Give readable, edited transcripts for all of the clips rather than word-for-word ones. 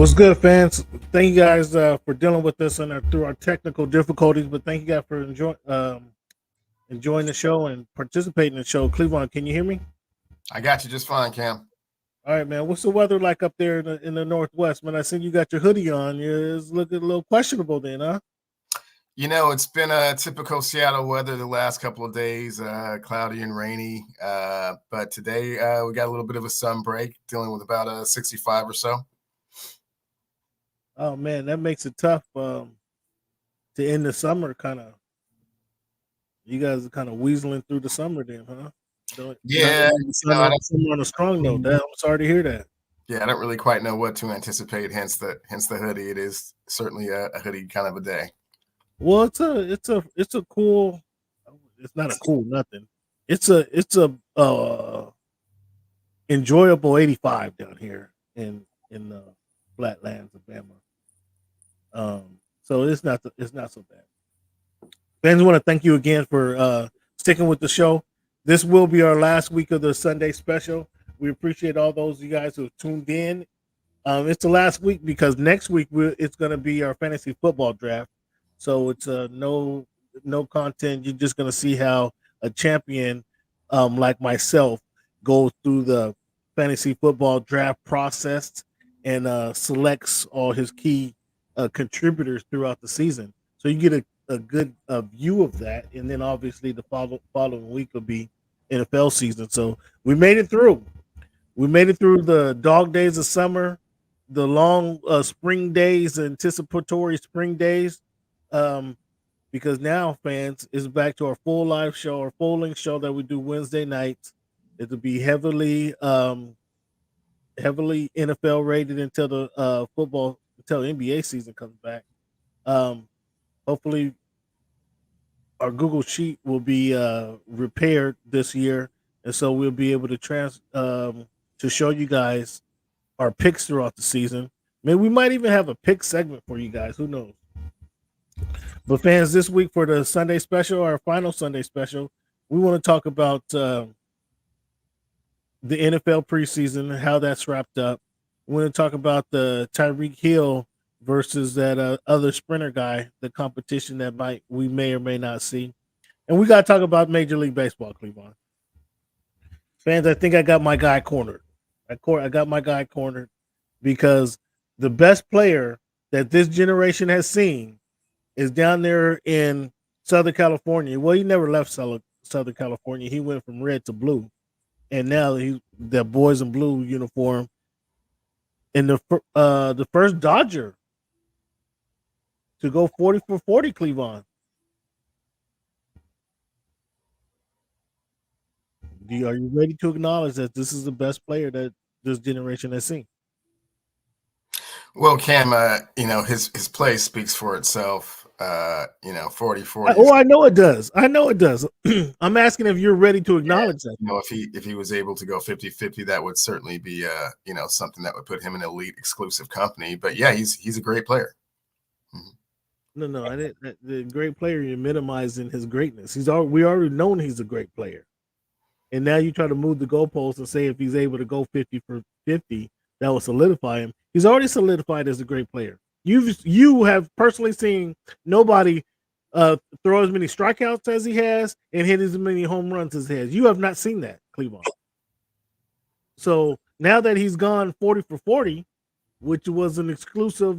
What's good, fans? Thank you guys for dealing with us through our technical difficulties, but thank you guys for enjoying the show and participating in the show. Cleveland, can you hear me? I got you just fine, Cam. All right, man. What's the weather like up there in the Northwest? Man, I see you got your hoodie on. It's looking a little questionable then, huh? It's been a typical Seattle weather the last couple of days, cloudy and rainy. But today we got a little bit of a sun break, dealing with about a 65 or so. Oh man, that makes it tough to end the summer. You guys are kind of weaseling through the summer, then, huh? Yeah, summer on a strong note. I'm sorry to hear that. Yeah, I don't really quite know what to anticipate. Hence the hoodie. It is certainly a hoodie kind of a day. Well, it's a cool. It's not a cool nothing. It's a enjoyable 85 down here in the flatlands of Bama. So it's not so bad. Fans, want to thank you again for sticking with the show. This will be our last week of the Sunday special. We appreciate all those of you guys who have tuned in. It's the last week because next week it's going to be our fantasy football draft. So it's no content. You're just going to see how a champion like myself goes through the fantasy football draft process and selects all his key contributors throughout the season. So you get a good view of that, and then obviously the following week will be NFL season. So we made it through. We made it through the dog days of summer, the long spring days, anticipatory spring days. Because now, fans, is back to our full live show, our full length show that we do Wednesday nights. It'll be heavily NFL rated until the NBA season comes back. Hopefully, our Google Sheet will be repaired this year, and so we'll be able to show you guys our picks throughout the season. Maybe we might even have a pick segment for you guys. Who knows? But fans, this week for the Sunday special, our final Sunday special, we want to talk about the NFL preseason, how that's wrapped up. We want to talk about the Tyreek Hill versus that other sprinter guy, the competition that we may or may not see. And we got to talk about Major League Baseball, Cleveland. Fans, I think I got my guy cornered. I got my guy cornered because the best player that this generation has seen is down there in Southern California. Well, he never left Southern California. He went from red to blue. And now he's the boys in blue uniform. And the first Dodger to go 40 for 40, Cleveland. Are you ready to acknowledge that this is the best player that this generation has seen? Well, Cam, his play speaks for itself. 40-40. Oh, I know it does. I'm asking if you're ready to acknowledge that. If he was able to go 50-50, that would certainly be something that would put him in elite exclusive company. But yeah, he's a great player. Mm-hmm. No, I didn't. The great player, you're minimizing his greatness. We already known he's a great player, and now you try to move the goalposts and say if he's able to go 50 for 50, that will solidify him. He's already solidified as a great player. You have personally seen nobody throw as many strikeouts as he has and hit as many home runs as he has. You have not seen that, Cleveland. So now that he's gone 40 for 40, which was an exclusive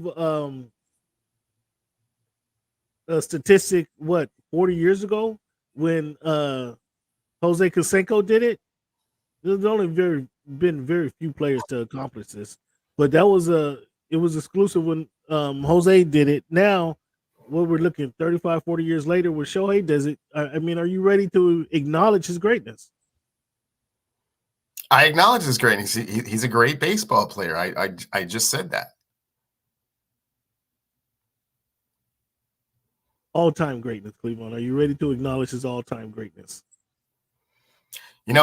statistic, 40 years ago when Jose Canseco did it. There's only been very few players to accomplish this, but it was exclusive when Jose did it. Now, what we're looking 35, 40 years later, when Shohei does it, I mean, are you ready to acknowledge his greatness? I acknowledge his greatness. He's a great baseball player. I just said that. All-time greatness, Cleveland. Are you ready to acknowledge his all-time greatness?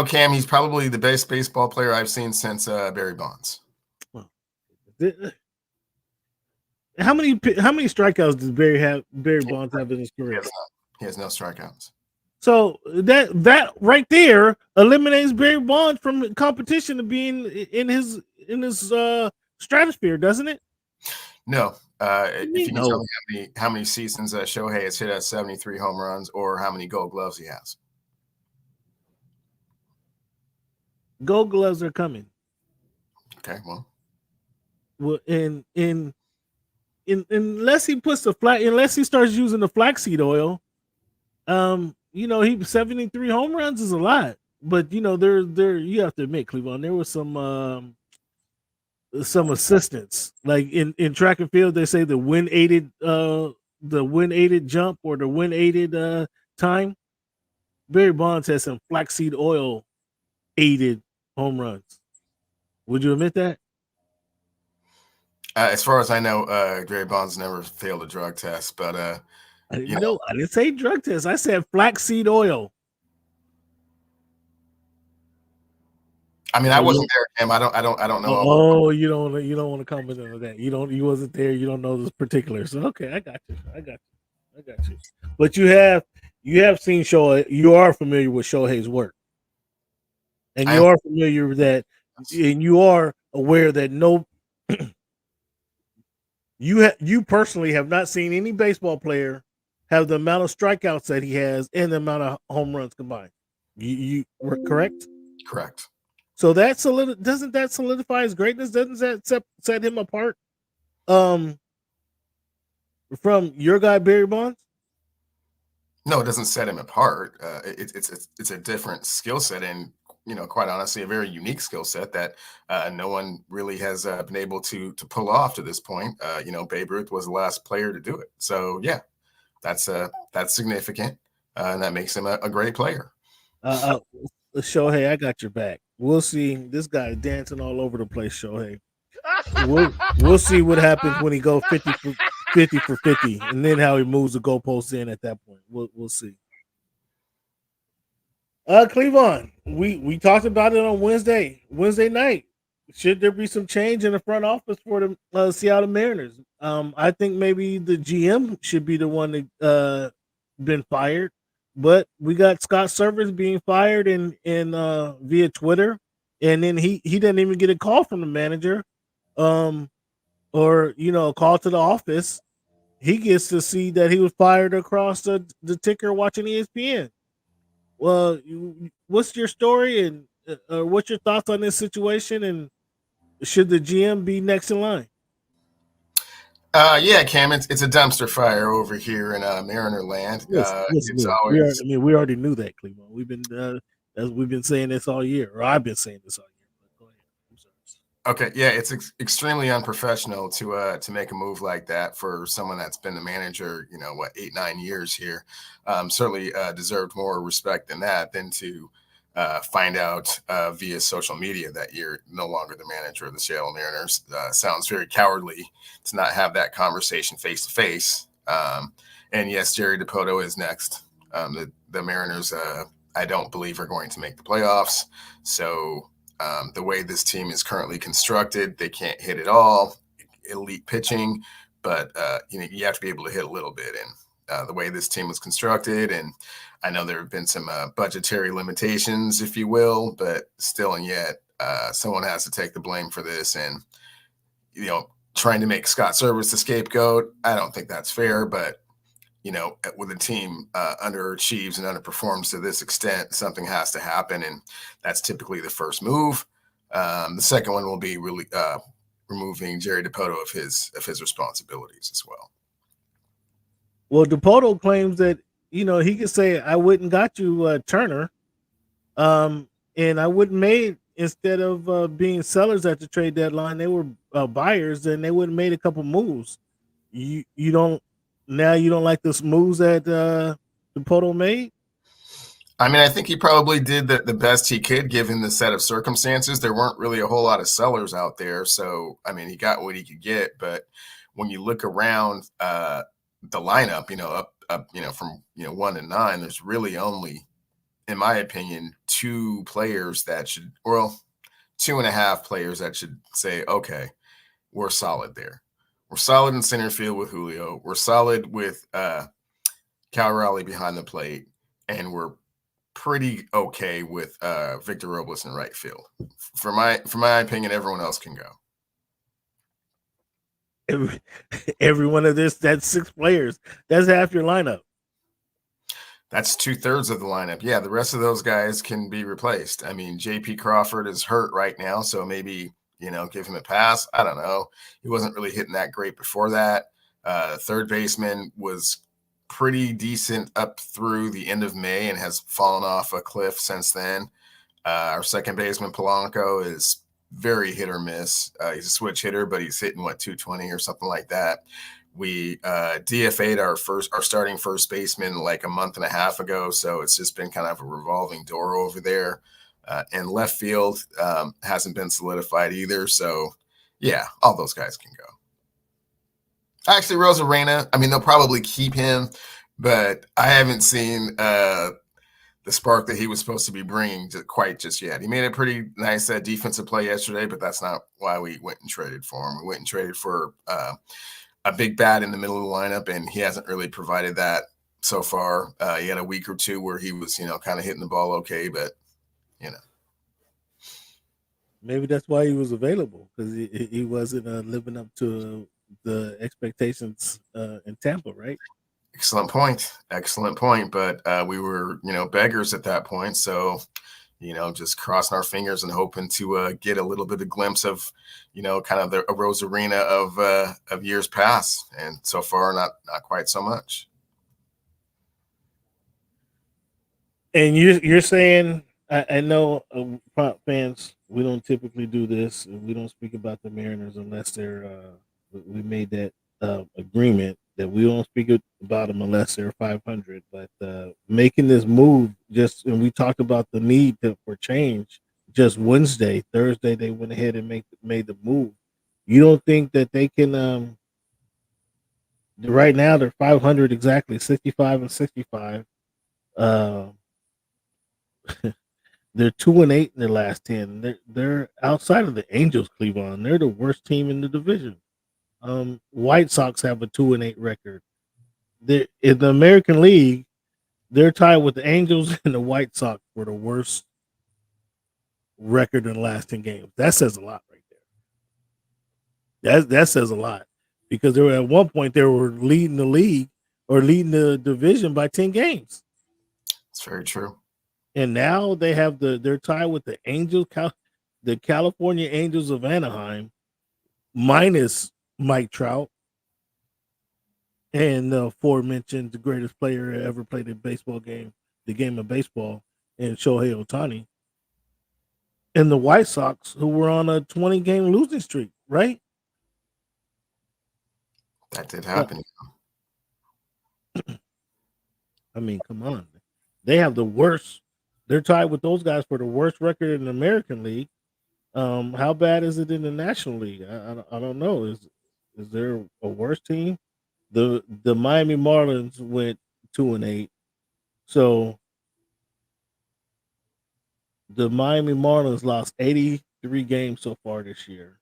Cam, he's probably the best baseball player I've seen since Barry Bonds. How many strikeouts does Barry Bonds have in his career? He has no strikeouts. So that right there eliminates Barry Bonds from competition of being in his stratosphere, doesn't it? No. If you can tell No. me how many seasons Shohei has hit at 73 home runs, or how many Gold Gloves he has. Gold Gloves are coming. Okay, well, in unless he puts unless he starts using the flaxseed oil, he 73 home runs is a lot. But there you have to admit, Cleveland, there was some assistance. Like in track and field, they say the wind aided jump or the wind aided time. Barry Bonds has some flaxseed oil aided home runs. Would you admit that? as far as I know, Gary Bonds never failed a drug test, but I didn't say drug test. I said flaxseed oil. I mean, I wasn't there, Cam. I don't know. Oh, you don't want to comment on that. You wasn't there. You don't know the particulars. Okay, I got you. But you have seen Shohei. You are familiar with Shohei's work, and you are familiar with that, and you are aware that you personally have not seen any baseball player have the amount of strikeouts that he has and the amount of home runs combined. You were correct? Correct. So doesn't that solidify his greatness? Doesn't that set him apart from your guy Barry Bonds? No, it doesn't set him apart. It's a different skill set, and quite honestly, a very unique skill set that no one really has been able to pull off to this point. Babe Ruth was the last player to do it. So yeah, that's significant, and that makes him a great player. Shohei, I got your back. We'll see. This guy dancing all over the place, Shohei. We'll see what happens when he goes 50 for 50, and then how he moves the goalposts in at that point. We'll see. Cleveland, we talked about it on Wednesday night. Should there be some change in the front office for the Seattle Mariners? I think maybe the GM should be the one that been fired. But we got Scott Servais being fired in via Twitter, and then he didn't even get a call from the manager, or a call to the office. He gets to see that he was fired across the ticker watching ESPN. Well, what's your story and what's your thoughts on this situation? And should the GM be next in line? Yeah, Cam, it's a dumpster fire over here in Mariner land. It's always. We already knew that, Cleveland. We've been saying this all year, or I've been saying this all year. But go ahead. Okay, yeah, it's extremely unprofessional to make a move like that for someone that's been the manager, 8-9 years here. Certainly deserved more respect than that than to find out via social media that you're no longer the manager of the Seattle Mariners. Sounds very cowardly to not have that conversation face to face. And yes, Jerry Dipoto is next. The Mariners, I don't believe, are going to make the playoffs. So the way this team is currently constructed, they can't hit it all. Elite pitching, but you have to be able to hit a little bit. And the way this team was constructed, and I know there have been some budgetary limitations, if you will, but still and yet, someone has to take the blame for this. And trying to make Scott Servais the scapegoat, I don't think that's fair. But with a team underachieves and underperforms to this extent, something has to happen, and that's typically the first move. The second one will be really removing Jerry Dipoto of his responsibilities as well. Well, Dipoto claims that he could say, "I wouldn't got you Turner, and I wouldn't made instead of being sellers at the trade deadline, they were buyers, and they would have made a couple moves." You don't like the moves that Dipoto made? I mean, I think he probably did the best he could given the set of circumstances. There weren't really a whole lot of sellers out there, so I mean, he got what he could get. But when you look around the lineup, up from 1 to 9, there's really only, in my opinion, 2 players that should, 2.5 players that should say, okay, we're solid there. We're solid in center field with Julio. We're solid with Cal Raleigh behind the plate, and we're pretty okay with Victor Robles in right field. For my opinion, everyone else can go. every one of this, that's 6 players. That's half your lineup. That's 2/3 of the lineup. Yeah, the rest of those guys can be replaced. I mean, JP Crawford is hurt right now, so maybe, give him a pass. I don't know. He wasn't really hitting that great before that. Third baseman was pretty decent up through the end of May and has fallen off a cliff since then. Our second baseman, Polanco, is very hit or miss. He's a switch hitter, but he's hitting 220 or something like that. We DFA'd our starting first baseman like a month and a half ago, so it's just been kind of a revolving door over there. And left field hasn't been solidified either. So yeah, all those guys can go. Actually, Rosarena, I mean, they'll probably keep him, but I haven't seen the spark that he was supposed to be bringing quite just yet. He made a pretty nice defensive play yesterday, but that's not why we went and traded for him. We went and traded for a big bat in the middle of the lineup, and he hasn't really provided that so far. He had a week or two where he was, kind of hitting the ball okay, but, Maybe that's why he was available, because he wasn't living up to the expectations in Tampa, right? Excellent point. But we were, beggars at that point. So, just crossing our fingers and hoping to get a little bit of glimpse of, kind of the Rosarena of years past. And so far, not quite so much. And you're saying, I know prop fans, we don't typically do this, and we don't speak about the Mariners unless we made that agreement that we don't speak about them unless they're 500. But making this move, and we talked about the need for change just Wednesday. Thursday they went ahead and made the move. You don't think that they can? Right now they're 500 exactly, 65 and 65. They're 2-8 in their last 10. They're outside of the Angels, Cleveland. They're the worst team in the division. White Sox have a 2-8 record. In the American League, they're tied with the Angels and the White Sox for the worst record in the last 10 games. That says a lot right there. That says a lot, because they were at one point they were leading the league or leading the division by 10 games. It's very true. And now they're tied with the Angels, the California Angels of Anaheim, minus Mike Trout and the aforementioned the greatest player ever played the game of baseball, and Shohei Ohtani, and the White Sox, who were on a 20-game losing streak, right? That did happen. I mean, come on. They have the worst. They're tied with those guys for the worst record in the American League. How bad is it in the National League? I don't know. Is there a worse team? The Miami Marlins went 2-8. So the Miami Marlins lost 83 games so far this year.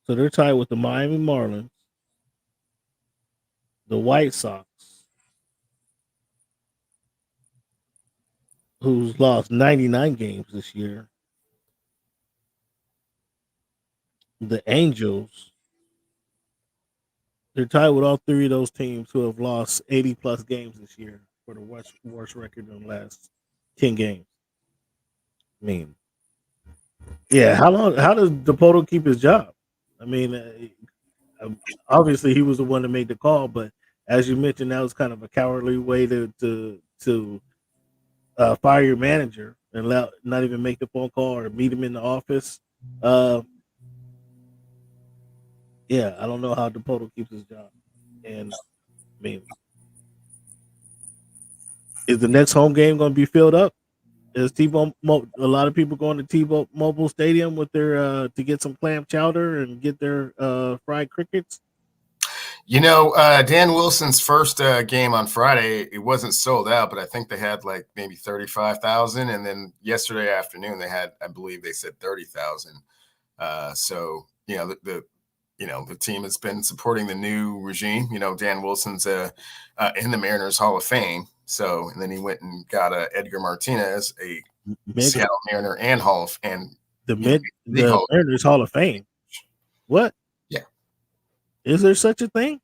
So they're tied with the Miami Marlins, the White Sox, who's lost 99 games this year, the Angels. They're tied with all three of those teams who have lost 80-plus games this year for the worst record in the last 10 games. I mean, yeah, how does Dipoto keep his job? I mean, obviously he was the one that made the call, but as you mentioned, that was kind of a cowardly way to fire your manager and not even make the phone call or meet him in the office. Yeah, I don't know how Dipoto keeps his job. And I mean, is the next home game going to be filled up? Is a lot of people going to T-Mobile Stadium with their to get some clam chowder and get their fried crickets? Dan Wilson's first game on Friday, it wasn't sold out, but I think they had like maybe 35,000. And then yesterday afternoon, they had, I believe they said 30,000. So, the team has been supporting the new regime. Dan Wilson's in the Mariners Hall of Fame. So, and then he went and got Edgar Martinez, a Seattle Mariner and the Mariners Hall of Fame. What? Yeah. Is there such a thing?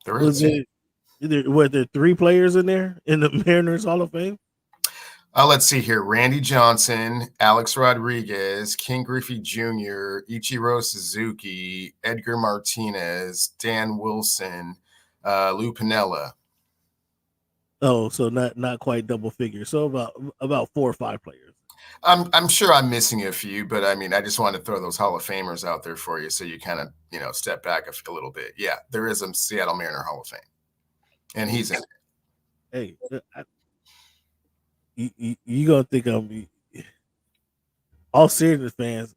There Was is. were there 3 players in there in the Mariners Hall of Fame? Let's see here. Randy Johnson, Alex Rodriguez, King Griffey Jr., Ichiro Suzuki, Edgar Martinez, Dan Wilson, Lou Piniella. Oh, so not quite double figures. So about 4 or 5 players. I'm sure I'm missing a few, but I mean, I just wanted to throw those Hall of Famers out there for you, so you kind of step back a little bit. Yeah, there is a Seattle Mariner Hall of Fame, and he's in it. Hey, you gonna think I'm all serious fans?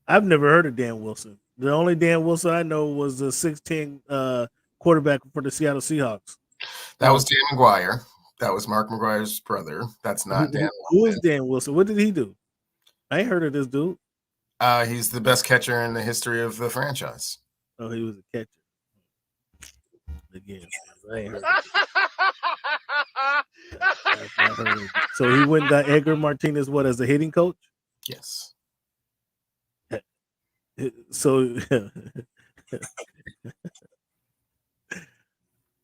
I've never heard of Dan Wilson. The only Dan Wilson I know was the 6'10" quarterback for the Seattle Seahawks. That was Dan McGuire. That was Mark McGuire's brother. That's not Dan. Who is Dan Wilson? What did he do? I ain't heard of this dude. He's the best catcher in the history of the franchise. Oh, he was a catcher. Again, I ain't heard of it. So he went and got Edgar Martinez as a hitting coach? Yes. So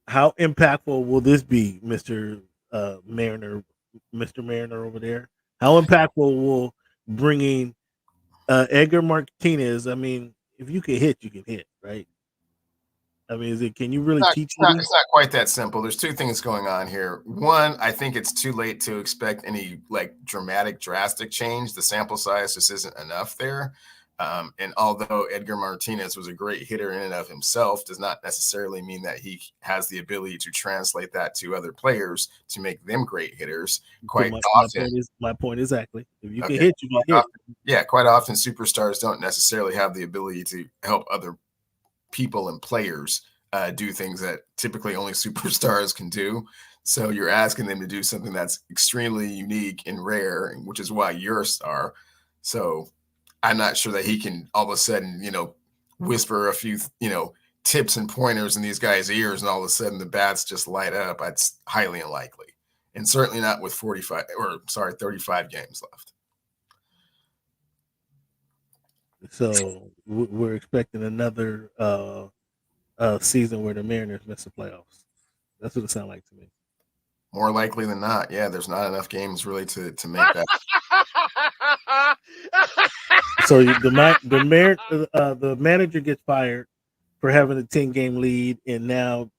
how impactful will this be, Mr. Mariner over there? How impactful will bringing Edgar Martinez? I mean, if you can hit, you can hit, right? I mean, can you really teach it? It's not quite that simple. There's 2 things going on here. One, I think it's too late to expect any drastic change. The sample size just isn't enough there. And although Edgar Martinez was a great hitter in and of himself, does not necessarily mean that he has the ability to translate that to other players to make them great hitters. Quite often, my point exactly. If you can hit, you can hit. Yeah, quite often superstars don't necessarily have the ability to help other people and players do things that typically only superstars can do. So you're asking them to do something that's extremely unique and rare, which is why you're a star. So I'm not sure that he can all of a sudden, whisper a few, tips and pointers in these guys' ears, and all of a sudden the bats just light up. That's highly unlikely, and certainly not with 35 games left. So we're expecting another season where the Mariners miss the playoffs. That's what it sounds like to me. More likely than not, yeah. There's not enough games really to make that. So the manager gets fired for having a 10-game lead and now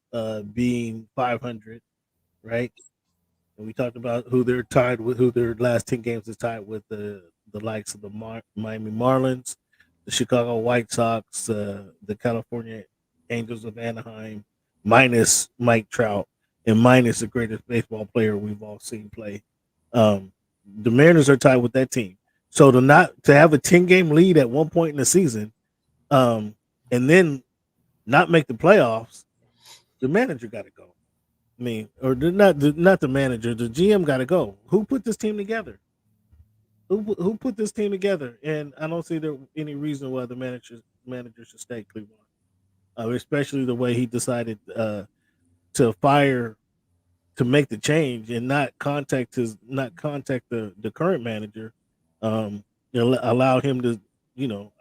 being 500, right? And we talked about who they're tied with, who their last 10 games is tied with the likes of the Miami Marlins, the Chicago White Sox, the California Angels of Anaheim, minus Mike Trout and minus the greatest baseball player we've all seen play. The Mariners are tied with that team. So to have a 10-game lead at one point in the season, and then not make the playoffs, the manager got to go. I mean, or not the manager, the GM got to go. Who put this team together? Who put this team together? And I don't see there any reason why the manager should stay Cleveland, especially the way he decided to fire, to make the change and not contact the current manager. Allow him to,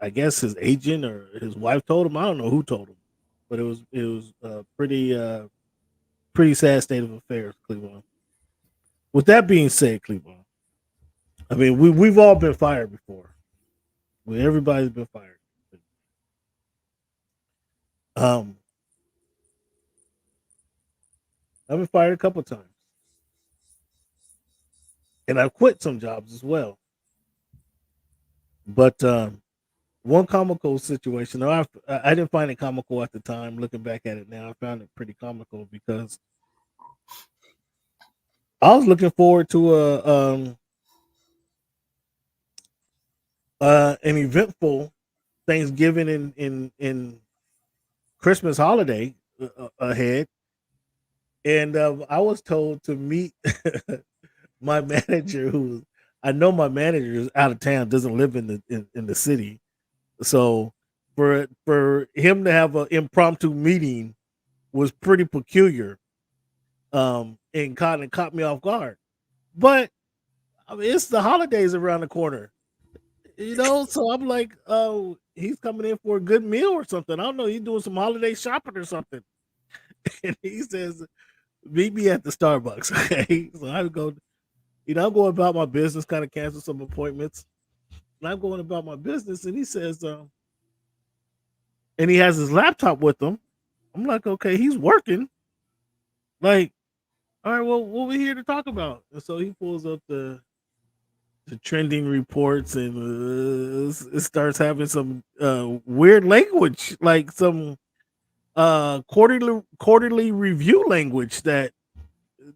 I guess his agent or his wife told him. I don't know who told him, but it was a pretty sad state of affairs, Cleveland. With that being said, Cleveland, I mean, we've all been fired before. Everybody's been fired. I've been fired a couple times, and I've quit some jobs as well. But one comical situation, I didn't find it comical at the time. Looking back at it now, I found it pretty comical because I was looking forward to an eventful Thanksgiving in Christmas holiday ahead, and I was told to meet my manager, who I know my manager is out of town, doesn't live in the city. So for him to have an impromptu meeting was pretty peculiar, and caught me off guard. But I mean, it's the holidays around the corner, so I'm like, oh, he's coming in for a good meal or something. I don't know. He's doing some holiday shopping or something. And he says, meet me at the Starbucks. Okay. So I go, I'm going about my business, kind of cancel some appointments. And I'm going about my business. And he says, and he has his laptop with him. I'm like, okay, he's working. Like, all right, well, what we here to talk about? And so he pulls up the trending reports and it starts having some weird language, like some quarterly review language that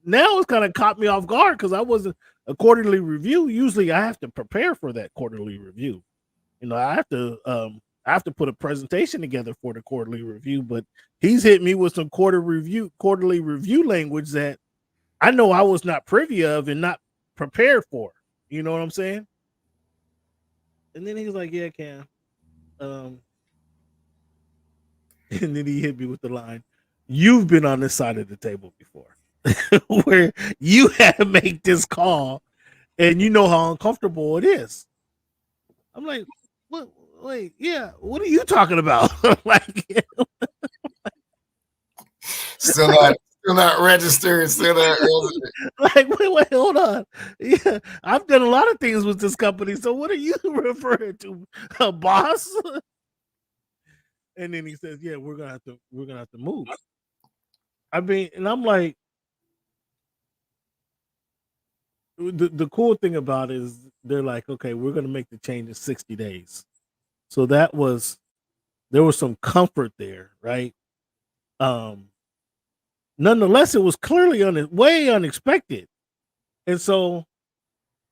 now it's kind of caught me off guard because I wasn't a quarterly review. Usually I have to prepare for that quarterly review. I have to put a presentation together for the quarterly review, but he's hit me with some quarterly review language that I know I was not privy of and not prepared for. You know what I'm saying? And then he's like, yeah, Cam. And then he hit me with the line, you've been on this side of the table before where you had to make this call and you know how uncomfortable it is. I'm like, what? Wait, yeah, what are you talking about? Like, Still not registered. Still not registered. like, wait, hold on. Yeah, I've done a lot of things with this company. So what are you referring to, boss? And then he says, yeah, we're gonna have to move. I mean, and I'm like, the cool thing about it is they're like, okay, we're gonna make the change in 60 days. So there was some comfort there, right? Nonetheless, it was clearly way unexpected. And so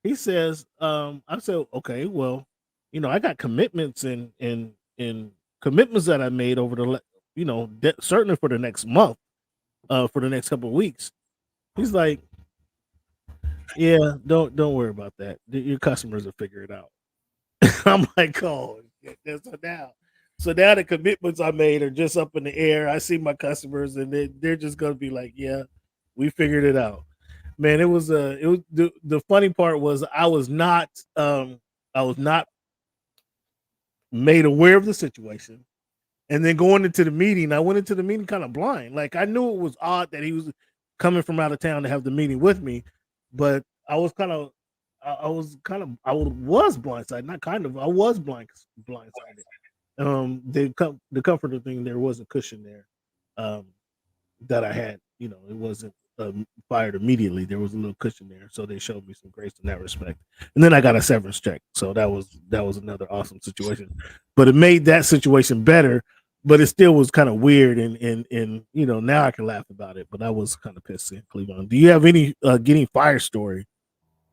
he says, I said, okay, well, I got commitments and commitments that I made over the, certainly for the next month, for the next couple of weeks. He's like, yeah, don't worry about that. Your customers will figure it out. I'm like, oh, so now the commitments I made are just up in the air. I see my customers, and they're just gonna be like, yeah, we figured it out. Man, it was the funny part was I was not made aware of the situation. And then going into the meeting, I went into the meeting kind of blind. Like I knew it was odd that he was coming from out of town to have the meeting with me, but I was blindsided. Not kind of, I was blindsided. The comforter thing, there was a cushion there that I had. It wasn't fired immediately. There was a little cushion there, so they showed me some grace in that respect. And then I got a severance check, so that was another awesome situation. But it made that situation better. But it still was kind of weird, and now I can laugh about it. But I was kind of pissed in Cleveland. Do you have any getting fired story?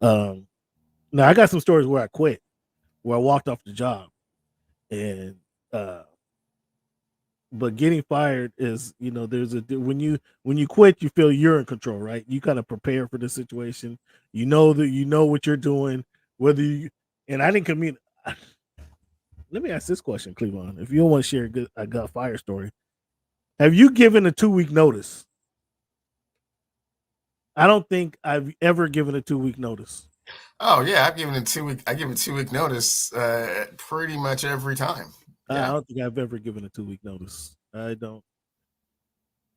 Now I got some stories where I quit, where I walked off the job, and but getting fired is, there's when you quit, you feel you're in control, right? You kind of prepare for the situation. You know what you're doing, whether you and I didn't communicate. Let me ask this question, Cleveland. If you don't want to share a gut fire story, have you given a 2-week notice? I don't think I've ever given a 2-week notice. Oh yeah, I've given a 2-week. I give a 2-week notice pretty much every time. Yeah. I don't think I've ever given a 2-week notice. I don't.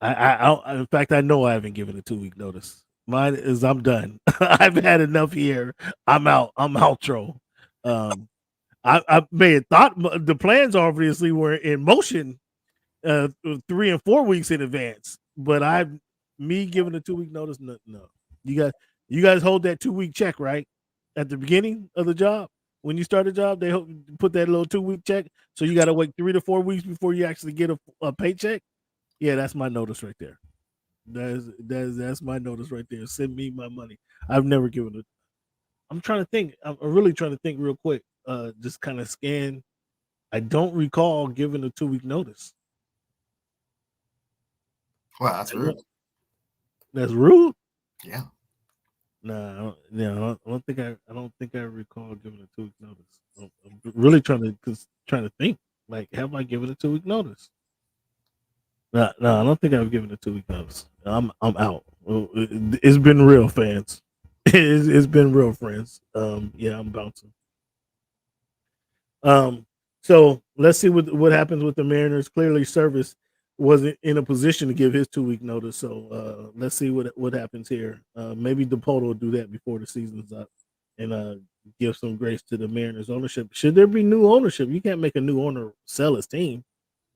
In fact, I know I haven't given a 2-week notice. Mine is I'm done. I've had enough here. I'm out. I'm outro. I may have thought the plans obviously were in motion 3 and 4 weeks in advance, but me giving a 2-week notice, no. You guys hold that 2-week check, right? At the beginning of the job. When you start a job, they put that little 2-week check. So you got to wait 3 to 4 weeks before you actually get a paycheck. Yeah, that's my notice right there. That's my notice right there. Send me my money. I've never given it. I'm trying to think. I'm really trying to think real quick. Just kind of scan. I don't recall giving a 2-week notice. Wow, that's rude. That's rude. Yeah. No, I don't think I recall giving a 2-week notice. I'm really trying to think. Like, have I given a 2-week notice? No, I don't think I've given a 2-week notice. I'm out. It's been real, fans. It's been real, friends. Yeah, I'm bouncing. So let's see what happens with the Mariners. Clearly, Service wasn't in a position to give his 2-week notice. So let's see what happens here. Maybe DePoto will do that before the season's up and give some grace to the Mariners ownership. Should there be new ownership? You can't make a new owner sell his team.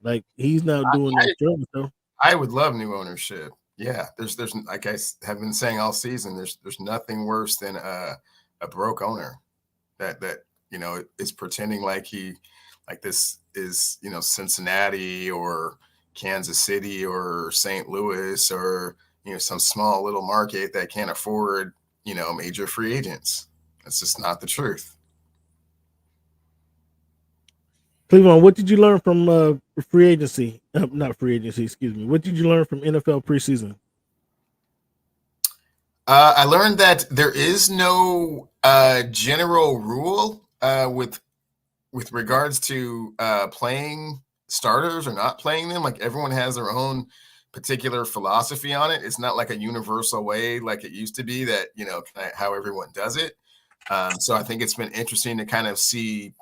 Like he's not doing no service though. I would love new ownership. Yeah, there's like I have been saying all season. There's nothing worse than a broke owner that is pretending like this is Cincinnati or Kansas City or St. Louis or some small little market that can't afford major free agents. That's just not the truth. Cleveland, what did you learn from free agency? Not free agency, excuse me. What did you learn from NFL preseason? I learned that there is no general rule with regards to playing starters or not playing them. Like everyone has their own particular philosophy on it. It's not like a universal way like it used to be that how everyone does it. So I think it's been interesting to kind of see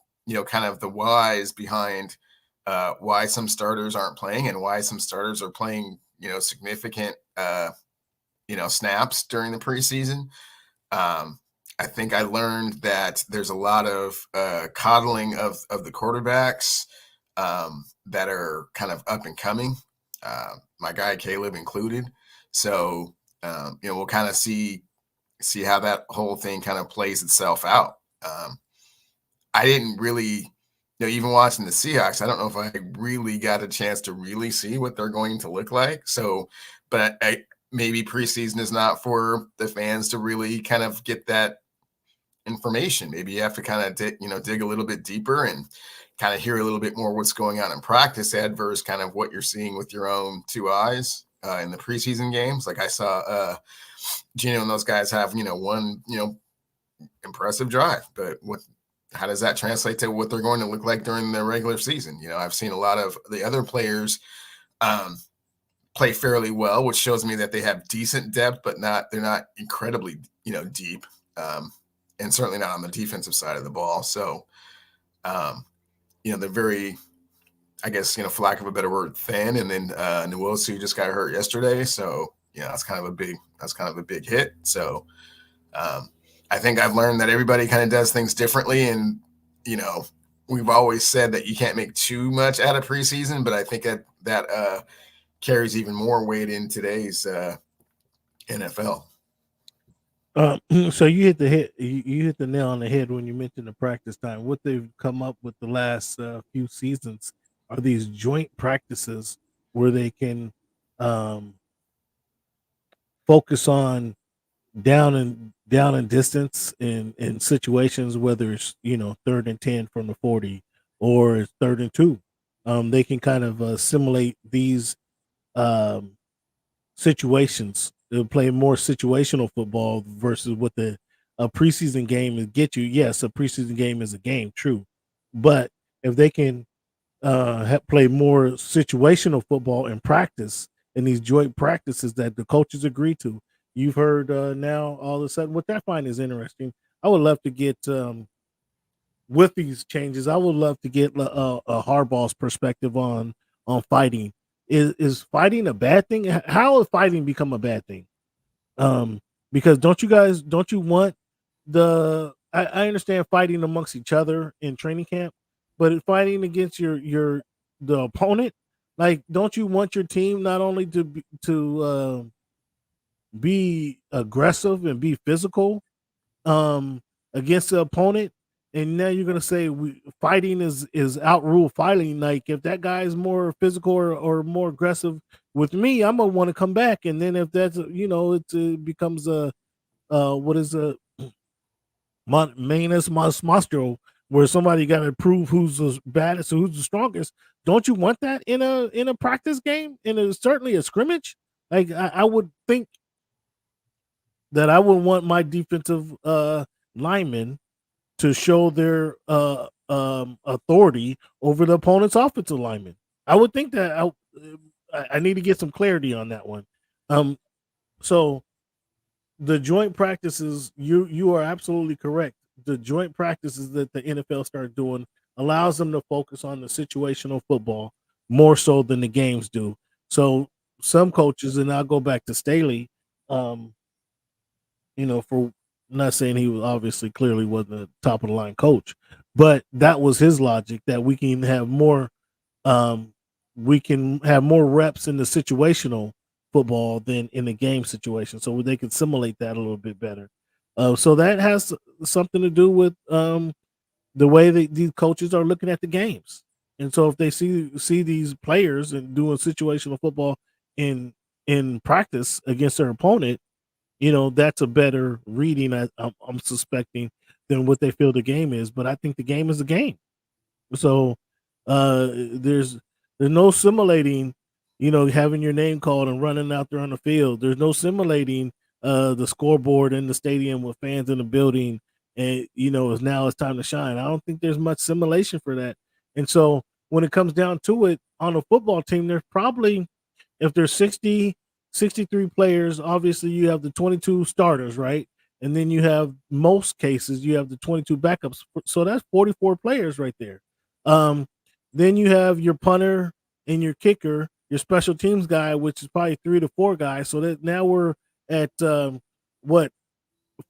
kind of the whys behind why some starters aren't playing and why some starters are playing significant snaps during the preseason. I think I learned that there's a lot of coddling of the quarterbacks that are kind of up and coming, my guy Caleb included. So we'll kind of see how that whole thing kind of plays itself out. I didn't really, even watching the Seahawks, I don't know if I really got a chance to really see what they're going to look like. So, but maybe preseason is not for the fans to really kind of get that information. Maybe you have to kind of dig a little bit deeper and kind of hear a little bit more what's going on in practice adverse kind of what you're seeing with your own two eyes in the preseason games. Like I saw Gino and those guys have one impressive drive, but how does that translate to what they're going to look like during the regular season? I've seen a lot of the other players play fairly well, which shows me that they have decent depth, but they're not incredibly deep. And certainly not on the defensive side of the ball. So, they're very, I guess, for lack of a better word, thin. And then Nwosu just got hurt yesterday. So, that's kind of a big hit. So, I think I've learned that everybody kind of does things differently. And, we've always said that you can't make too much out of preseason, but I think that carries even more weight in today's NFL. So you hit the nail on the head when you mentioned the practice time. What they've come up with the last few seasons are these joint practices where they can focus on down and distance in situations, whether it's 3rd and 10 from the 40 or it's 3rd and 2. They can kind of simulate these situations. They'll play more situational football versus what a preseason game is get you. Yes, a preseason game is a game, true, but if they can play more situational football in practice in these joint practices that the coaches agree to, you've heard now all of a sudden. What I find is interesting. I would love to get with these changes. I would love to get a Harbaugh's perspective on fighting. Is fighting a bad thing? How has fighting become a bad thing? Because don't you want I understand fighting amongst each other in training camp, but fighting against the opponent, like, don't you want your team not only to be aggressive and be physical against the opponent, and now you're gonna say fighting is outrule fighting? Like, if that guy is more physical or more aggressive with me, I'm gonna want to come back. And then if that's it becomes a what is a Manus Mostro, where somebody got to prove who's the baddest, who's the strongest. Don't you want that in a practice game, certainly a scrimmage? Like, I would think that I would want my defensive linemen to show their authority over the opponent's offensive lineman. I would think that I need to get some clarity on that one. So the joint practices, you are absolutely correct. The joint practices that the NFL started doing allows them to focus on the situational football more so than the games do. So some coaches, and I'll go back to Staley, um, for not saying he was obviously clearly wasn't a top of the line coach, but that was his logic that um, we can have more reps in the situational football than in the game situation, so they can simulate that a little bit better. So that has something to do with the way that these coaches are looking at the games. And so if they see these players and doing situational football in practice against their opponent, that's a better reading. I'm suspecting than what they feel the game is. But I think the game is a game. So there's no simulating, having your name called and running out there on the field. There's no simulating the scoreboard in the stadium with fans in the building, and it's time to shine. I don't think there's much simulation for that. And so when it comes down to it, on a football team, there's probably, if there's 63 players, obviously you have the 22 starters, right? And then you have, most cases, you have the 22 backups. So that's 44 players right there. Um, then you have your punter and your kicker, your special teams guy, which is probably 3 to 4 guys. So that now we're at what,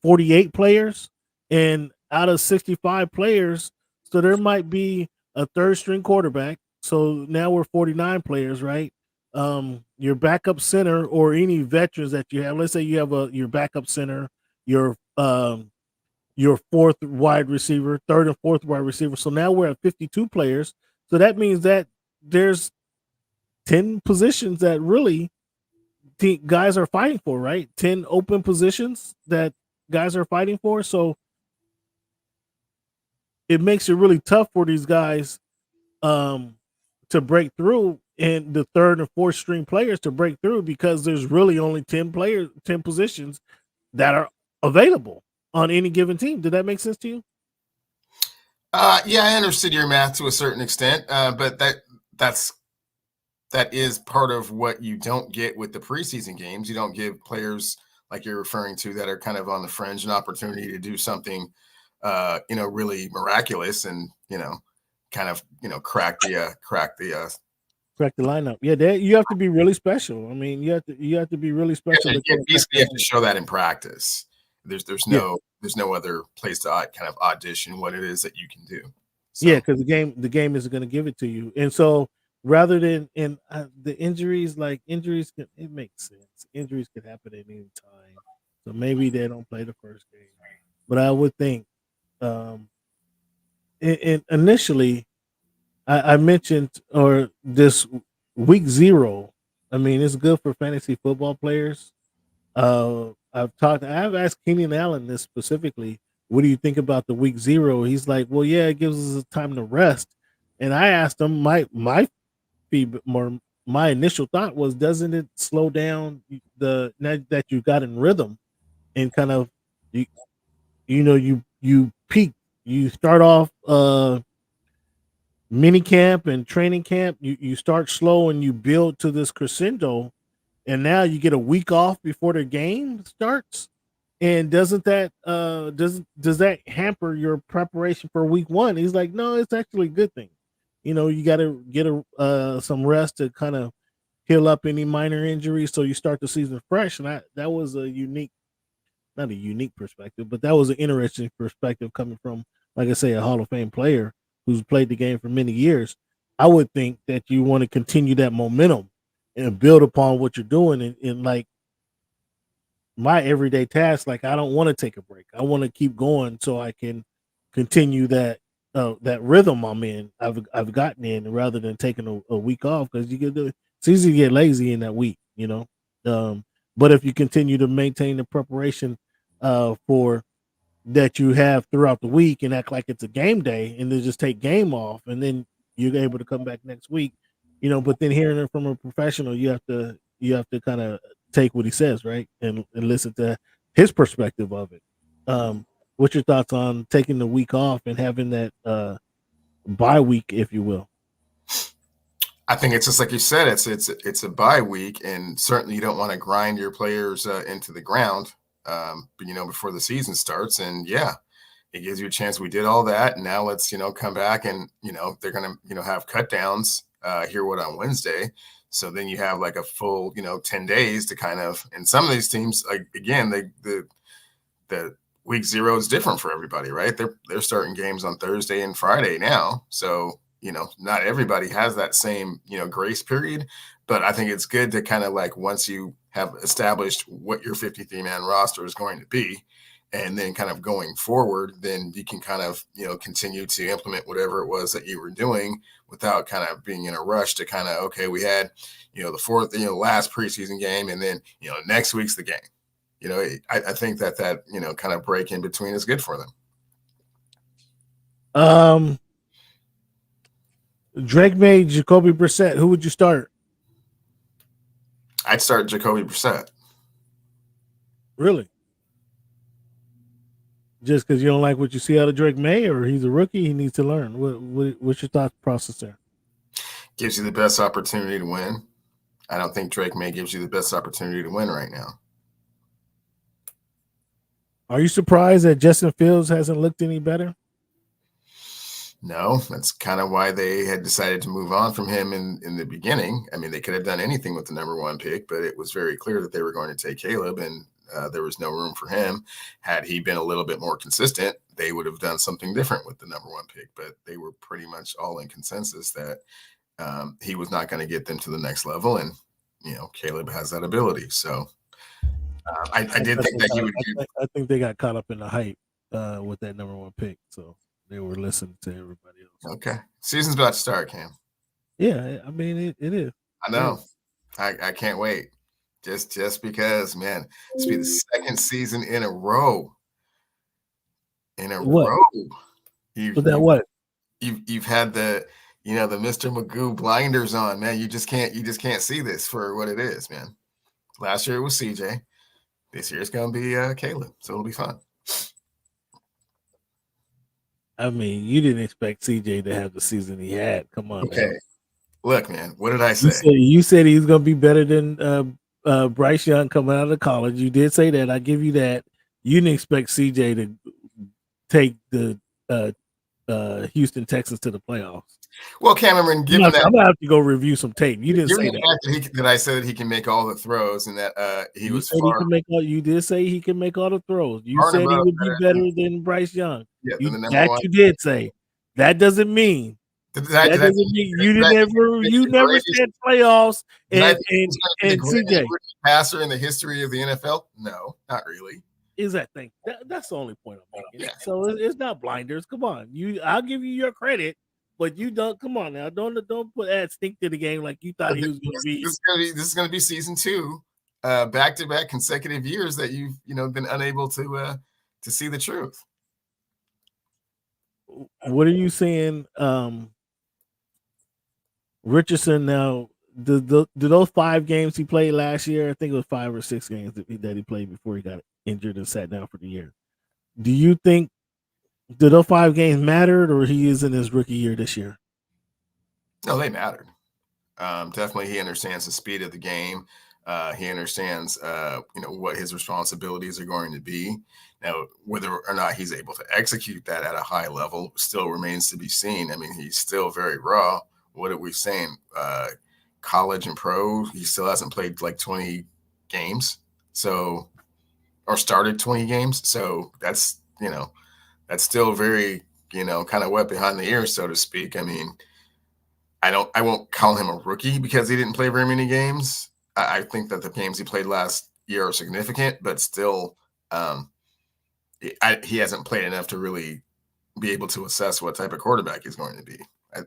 48 players, and out of 65 players, so there might be a third string quarterback. So now we're 49 players, right? Your backup center or any veterans that you have. Let's say you have your backup center, your fourth wide receiver, third and fourth wide receiver. So now we're at 52 players. So that means that there's 10 positions that really guys are fighting for, right? 10 open positions that guys are fighting for. So it makes it really tough for these guys to break through, and the third and fourth string players to break through, because there's really only 10 positions that are available on any given team. Did that make sense to you? Yeah, I understood your math to a certain extent, but that is part of what you don't get with the preseason games. You don't give players, like you're referring to, that are kind of on the fringe, an opportunity to do something, really miraculous and, kind of, crack the lineup. Yeah, you have to be really special. I mean, you have to be really special. Basically, you have to show that in practice. There's no other place to kind of audition what it is that you can do. So. Yeah, because the game is going to give it to you, and so rather than the injuries, it makes sense. Injuries could happen at any time, so maybe they don't play the first game. But I would think, initially, I mentioned, or this week 0. I mean, it's good for fantasy football players. I've asked Keenan Allen this specifically. What do you think about the week 0? He's like, well, yeah, it gives us time to rest. And I asked him, my initial thought was, doesn't it slow down that you got in rhythm, and kind of you peak, you start off mini camp and training camp, you start slow and you build to this crescendo, and now you get a week off before the game starts. And doesn't that does that hamper your preparation for week 1? He's like, no, it's actually a good thing. You got to get some rest to kind of heal up any minor injuries, so you start the season fresh. And that was not a unique perspective, but that was an interesting perspective coming from, like I say, a Hall of Fame player who's played the game for many years. I would think that you want to continue that momentum and build upon what you're doing. And like my everyday task, like, I don't want to take a break. I want to keep going so I can continue that rhythm I'm in. I've gotten in, rather than taking a week off, because it's easy to get lazy in that week, but if you continue to maintain the preparation for that you have throughout the week, and act like it's a game day, and then just take game off, and then you're able to come back next week, but then hearing it from a professional, you have to kind of take what he says, right, and listen to his perspective of it. What's your thoughts on taking the week off and having that bye week, if you will? I think it's just like you said, it's a bye week, and certainly you don't want to grind your players into the ground, before the season starts. And yeah, it gives you a chance. We did all that. And now let's, come back and, they're going to, have cut downs here on Wednesday. So then you have like a full, 10 days to kind of, and some of these teams, like, again, the week 0 is different for everybody, right? They're starting games on Thursday and Friday now. So, not everybody has that same, grace period, but I think it's good to kind of like, once you have established what your 53-man roster is going to be, and then kind of going forward, then you can kind of, continue to implement whatever it was that you were doing without kind of being in a rush to kind of, okay, we had, the fourth, last preseason game, and then, next week's the game. I think that kind of break in between is good for them. Drake May, Jacoby Brissett. Who would you start? I'd start Jacoby Brissett. Really? Just because you don't like what you see out of Drake May, or he's a rookie, he needs to learn? What's your thought process there? Gives you the best opportunity to win. I don't think Drake May gives you the best opportunity to win right now. Are you surprised that Justin Fields hasn't looked any better? No, that's kind of why they had decided to move on from him in the beginning. I mean, they could have done anything with the number 1 pick, but it was very clear that they were going to take Caleb, and there was no room for him. Had he been a little bit more consistent, they would have done something different with the number 1 pick, but they were pretty much all in consensus that he was not going to get them to the next level, and Caleb has that ability. So I did think that he would. I think they got caught up in the hype with that number 1 pick, so they were listening to everybody else. Okay, season's about to start, Cam. Yeah, I mean it is. I know. I can't wait. Just because, man, this will be the second season in a row. What? You've had the the Mr. Magoo blinders on, man. You just can't see this for what it is, man. Last year it was CJ. This year it's gonna be Caleb, so it'll be fun. I mean, you didn't expect CJ to have the season he had. Come on. Okay. Man. Look, man, what did I say? You said he's gonna be better than Bryce Young coming out of college. You did say that. I give you that. You didn't expect CJ to take the Houston Texans to the playoffs. Well, Cameron, given that I'm gonna have to go review some tape. You didn't say that I said that he can make all the throws, and that he was. He can make all. You did say he can make all the throws. You said he would be better than Bryce Young. Yeah, you did say. That doesn't mean. You never said playoffs and CJ passer in the history of the NFL. No, not really. Is that thing? That's the only point I'm making. Yeah. So it's not blinders. Come on, I'll give you your credit, but you don't. Come on now, don't add stink to the game like you thought he was going to be. This is going to be season 2, back-to-back consecutive years that you've been unable to see the truth. What are you saying? Richardson now, do those 5 games he played last year, I think it was 5 or 6 games that he played before he got injured and sat down for the year. Do you think those 5 games mattered, or he is in his rookie year this year? No, they mattered. Definitely he understands the speed of the game. He understands what his responsibilities are going to be. Now, whether or not he's able to execute that at a high level still remains to be seen. I mean, he's still very raw. What are we saying? College and pro, he still hasn't played like 20 games. So, or started 20 games. So that's still very, kind of wet behind the ears, so to speak. I mean, I won't call him a rookie because he didn't play very many games. I think that the games he played last year are significant, but still, he hasn't played enough to really be able to assess what type of quarterback he's going to be.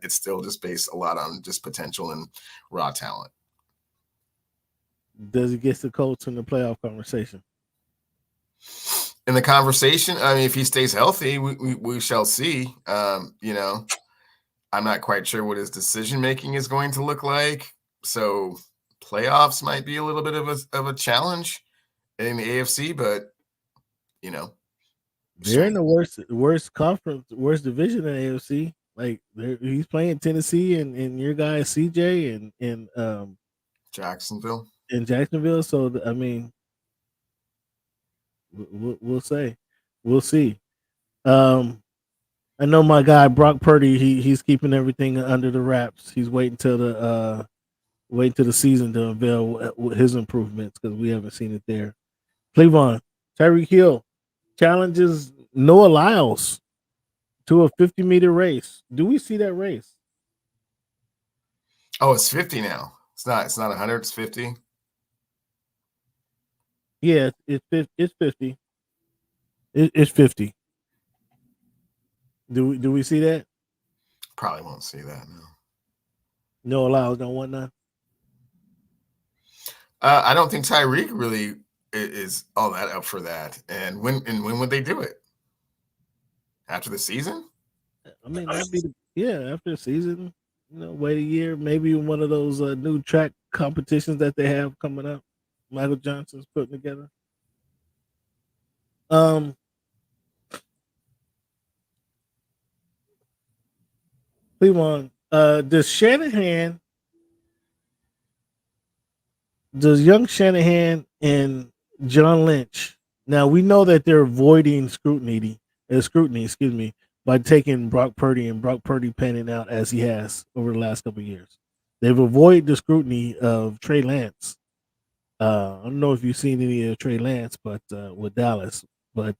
It's still just based a lot on just potential and raw talent. Does he get the Colts in the playoff conversation? In the conversation, I mean, if he stays healthy, we shall see. I'm not quite sure what his decision making is going to look like. So playoffs might be a little bit of a challenge in the AFC, but they're in the worst conference, worst division in the AFC. Like he's playing Tennessee and your guy CJ and Jacksonville. In Jacksonville, so I mean, we'll see. I know my guy Brock Purdy. He's keeping everything under the wraps. He's waiting till the season to unveil his improvements because we haven't seen it there. Cleveland, Tyreek Hill challenges Noah Lyles to a 50-meter race. Do we see that race? Oh, it's 50 now. It's not 100, it's 50. Yeah, it's 50. It's 50. Do we see that? Probably won't see that. No. Noah Lyles don't want none. I don't think Tyreek really is all that up for that. And when would they do it? After the season? I mean, that'd be after the season. Wait a year, maybe one of those new track competitions that they have coming up. Michael Johnson's putting together. Cleveland, does young Shanahan and John Lynch? Now we know that they're avoiding scrutiny, by taking Brock Purdy and Brock Purdy panning out as he has over the last couple of years. They've avoided the scrutiny of Trey Lance. I don't know if you've seen any of Trey Lance, but with Dallas, but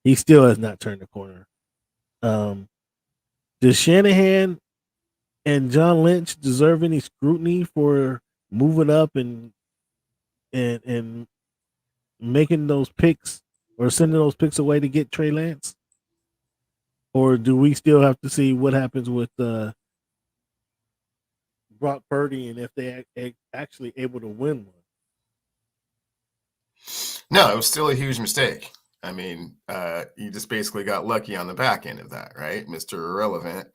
he still has not turned the corner. Does Shanahan and John Lynch deserve any scrutiny for moving up and making those picks or sending those picks away to get Trey Lance? Or do we still have to see what happens with Brock Purdy and if they actually able to win one? No, it was still a huge mistake. I mean, you just basically got lucky on the back end of that, right? Mr. Irrelevant.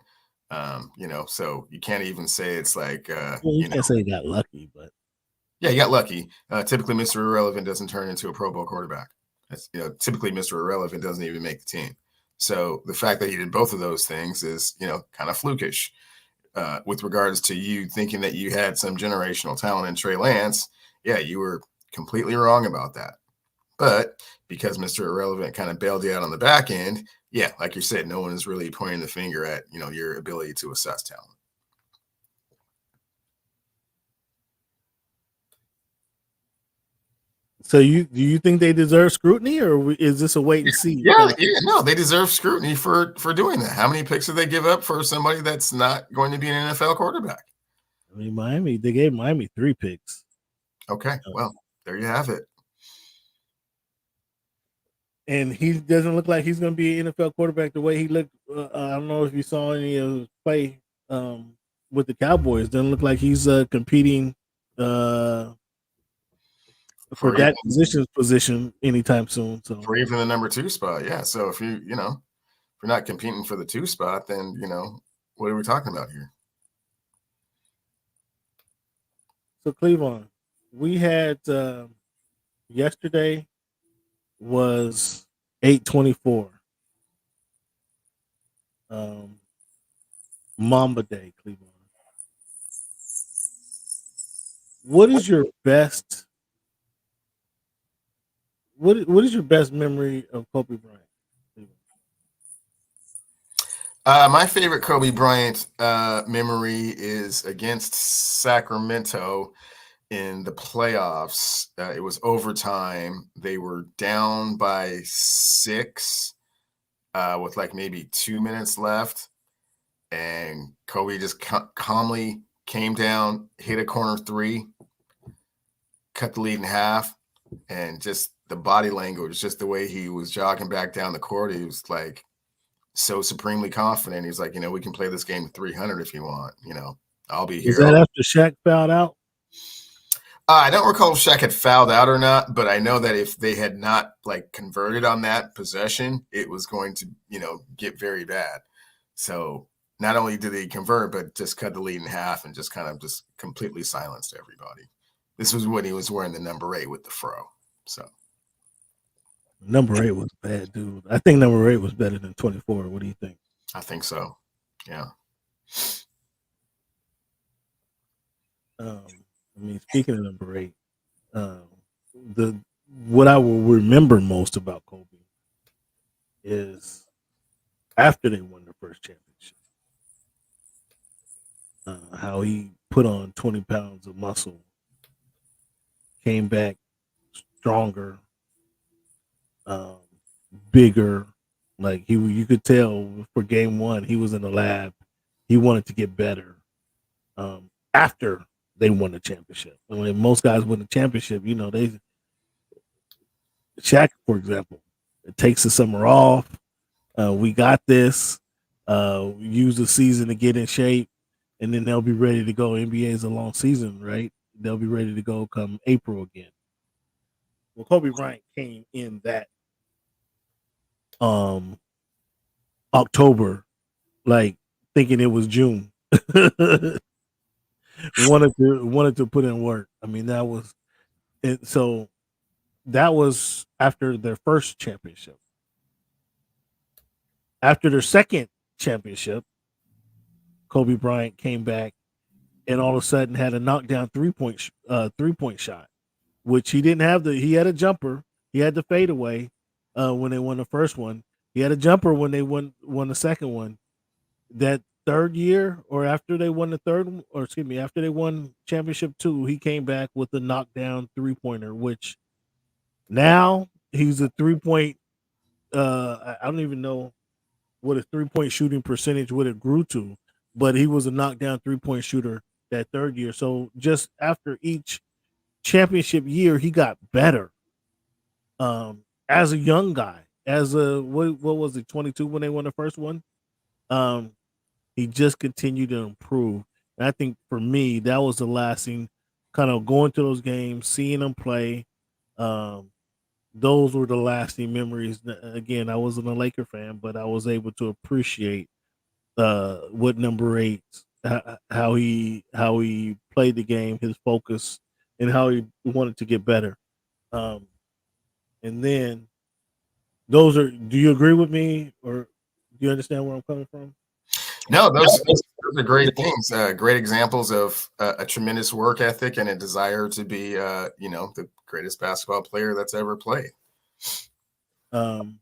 So you can't even say it's like you can't say he got lucky, but yeah, you got lucky. Typically, Mr. Irrelevant doesn't turn into a Pro Bowl quarterback. Typically Mr. Irrelevant doesn't even make the team. So the fact that he did both of those things is, kind of flukish. With regards to you thinking that you had some generational talent in Trey Lance, yeah, you were completely wrong about that. But because Mr. Irrelevant kind of bailed you out on the back end, yeah, like you said, no one is really pointing the finger at, your ability to assess talent. So do you think they deserve scrutiny, or is this a wait and see? Yeah, no, they deserve scrutiny for doing that. How many picks did they give up for somebody that's not going to be an NFL quarterback? I mean, they gave Miami 3 picks. Okay, well, there you have it. And he doesn't look like he's going to be an NFL quarterback the way he looked. I don't know if you saw any of his play with the Cowboys. Doesn't look like he's competing for that position anytime soon. So for even the number 2 spot, yeah. So if if you're not competing for the 2 spot, then what are we talking about here? So Cleveland, we had yesterday was 8/24. Mamba Day, Cleveland. What is your best? What is your best memory of Kobe Bryant? My favorite Kobe Bryant memory is against Sacramento in the playoffs. It was overtime. They were down by 6 with like maybe 2 minutes left. And Kobe just calmly came down, hit a corner 3, cut the lead in half, and just the body language, just the way he was jogging back down the court, he was like so supremely confident. He's like, we can play this game 300 if you want. I'll be here. Is that after Shaq fouled out? I don't recall if Shaq had fouled out or not, but I know that if they had not converted on that possession, it was going to, get very bad. So not only did they convert, but just cut the lead in half and just kind of just completely silenced everybody. This was when he was wearing the number 8 with the fro. So number 8 was bad, dude. I think number 8 was better than 24. What do you think? I think so. Yeah. Speaking of number 8, what I will remember most about Kobe is after they won the first championship. How he put on 20 pounds of muscle, came back stronger, um, bigger. Like you could tell for game one, he was in the lab. He wanted to get better. After they won the championship, and when most guys win the championship, they Shaq, for example, it takes the summer off. We got this. Use the season to get in shape, and then they'll be ready to go. NBA is a long season, right? They'll be ready to go come April again. Well, Kobe Bryant came in that October, like thinking it was June. wanted to put in work. I mean, that was it. So that was after their first championship. After their second championship, Kobe Bryant came back and all of a sudden had a knockdown 3-point shot, which he didn't have. He had a jumper, he had the fadeaway when they won the first one. He had a jumper when they won the second one. That third year, or after they won the third, or excuse me, after they won championship 2, he came back with a knockdown 3-pointer, which now he's a 3-point. I don't even know what a 3-point shooting percentage would have grew to, but he was a knockdown 3-point shooter that third year. So just after each championship year, he got better. As a young guy, as a what was it, 22 when they won the first one? He just continued to improve. And I think for me, that was the lasting kind of going to those games, seeing him play. Those were the lasting memories. Again, I wasn't a Laker fan, but I was able to appreciate what number 8, how he played the game, his focus, and how he wanted to get better. And then those are. Do you agree with me, or do you understand where I'm coming from? No, those are great things. Great examples of a tremendous work ethic and a desire to be, the greatest basketball player that's ever played. And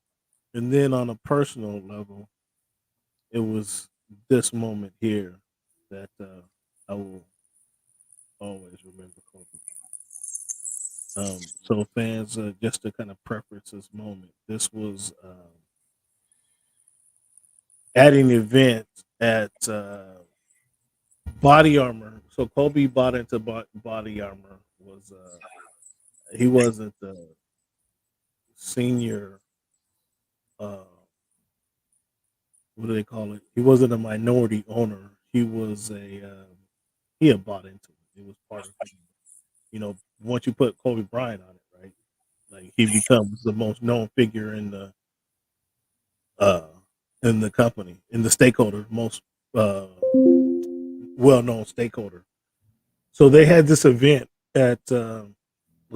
then on a personal level, it was this moment here that I will always remember Kobe. So fans, just to kind of preference this moment, this was at an event at Body Armor. So Kobe bought into Body Armor. He wasn't the senior. What do they call it? He wasn't a minority owner. He was he had bought into it. It was part of him. Once you put Kobe Bryant on it, right? Like he becomes the most known figure uh in the company, in the stakeholder, most well known stakeholder. So they had this event at the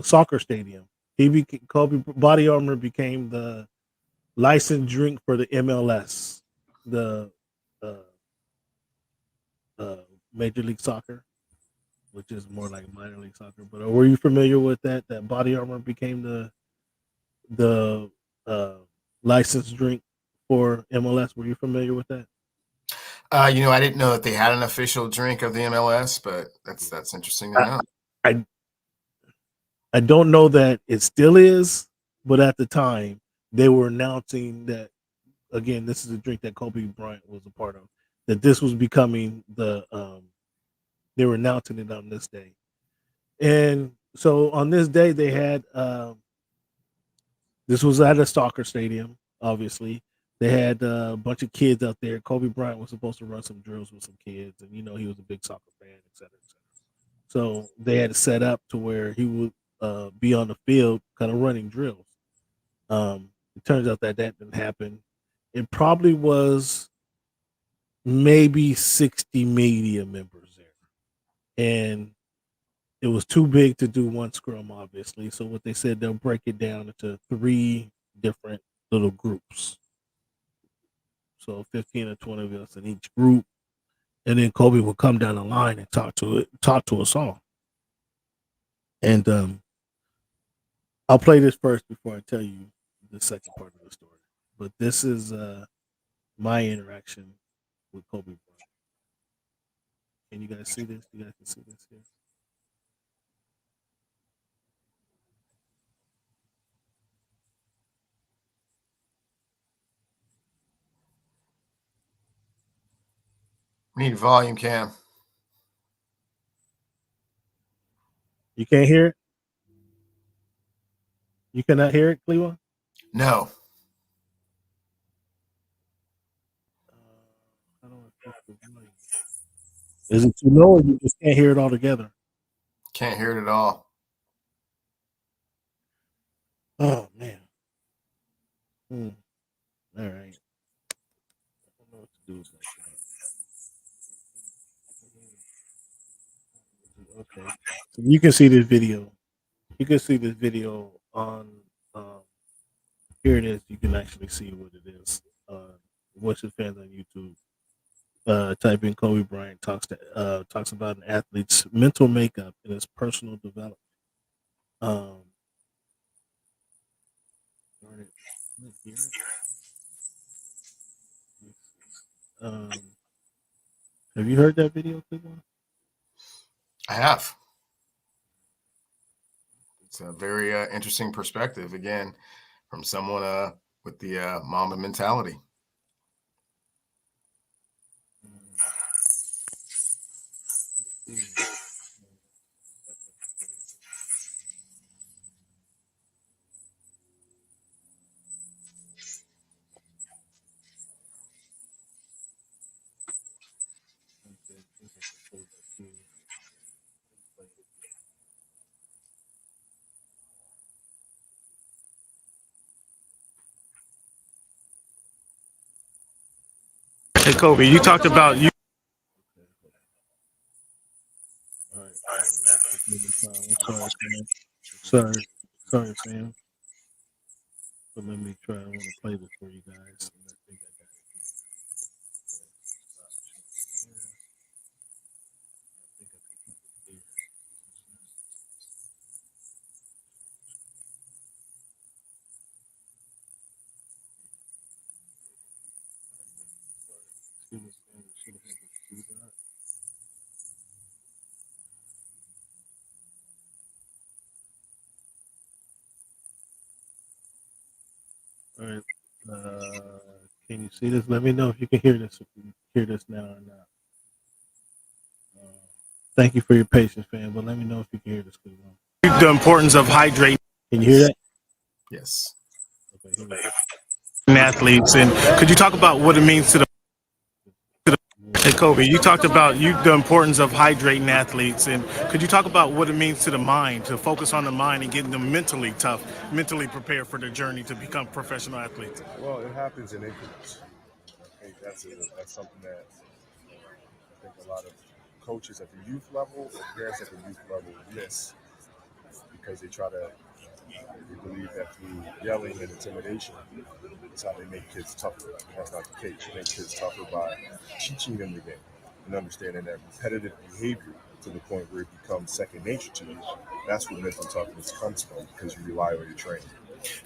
soccer stadium. Kobe Body Armor became the licensed drink for the MLS, the uh, uh, Major League Soccer, which is more like minor league soccer. But were you familiar with that? That Body Armor became the licensed drink for MLS. Were you familiar with that? I didn't know that they had an official drink of the MLS, but that's interesting to know. I don't know that it still is, but at the time they were announcing that, again, this is a drink that Kobe Bryant was a part of. That this was becoming they were announcing it on this day. And so on this day they had this was at a soccer stadium, obviously. They had a bunch of kids out there. Kobe Bryant was supposed to run some drills with some kids, and he was a big soccer fan, et cetera, et cetera. So they had it set up to where he would be on the field, kind of running drills. It turns out that didn't happen. It probably was maybe 60 media members there, and it was too big to do one scrum, obviously. So what they said, they'll break it down into 3 different little groups. So 15 or 20 of us in each group, and then Kobe would come down the line and talk to us all. And I'll play this first before I tell you the second part of the story. But this is my interaction with Kobe Bryant. Can you guys see this? You guys can see this here. We need volume, Cam. You can't hear it? You cannot hear it, Cleveland? No. I don't know. Is it too low or you just can't hear it altogether? Can't hear it at all. Oh, man. All right. I don't know what to do with that. Okay. So you can see this video. You can see this video on here it is. You can actually see what it is. What's your fans on YouTube? Type in Kobe Bryant talks about an athlete's mental makeup and his personal development. Have you heard that video, Cleveland? I have. It's a very interesting perspective, again, from someone with the Mamba mentality. Hey Kobe, you talked about you. All right. Sorry, fam. But let me try. I want to play this for you guys. I think I got it. All right. Can you see this? Let me know if you can hear this. If you hear this now or not. Thank you for your patience, fam. But let me know if you can hear this. The importance of hydrating. Can you hear that? Yes. Okay, athletes, and could you talk about what it means to the Hey Kobe, you talked about the importance of hydrating athletes, and could you talk about what it means to the mind, to focus on the mind and getting them mentally tough, mentally prepared for their journey to become professional athletes? Well, it happens in increments. I think that's something that I think a lot of coaches at the youth level or parents at the youth level miss because they believe that through yelling and intimidation is how they make kids tougher. That's not the case. You make kids tougher by teaching them the game and understanding that repetitive behavior to the point where it becomes second nature to you. That's where mental toughness comes from because you rely on your training.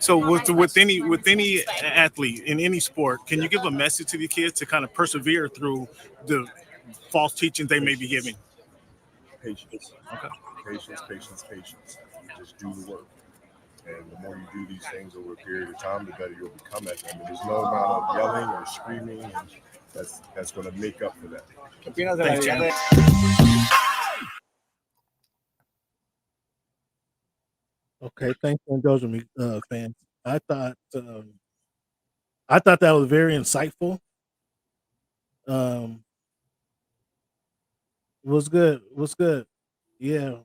So with any athlete in any sport, can you give a message to the kids to kind of persevere through the false teachings they may be giving? Patience. Okay. Patience. Just do the work. And the more you do these things over a period of time, the better you'll become at them. And there's no amount of yelling or screaming that's going to make up for that. Thanks, okay, thanks for indulging me, fans. I thought that was very insightful. What's good? Yeah.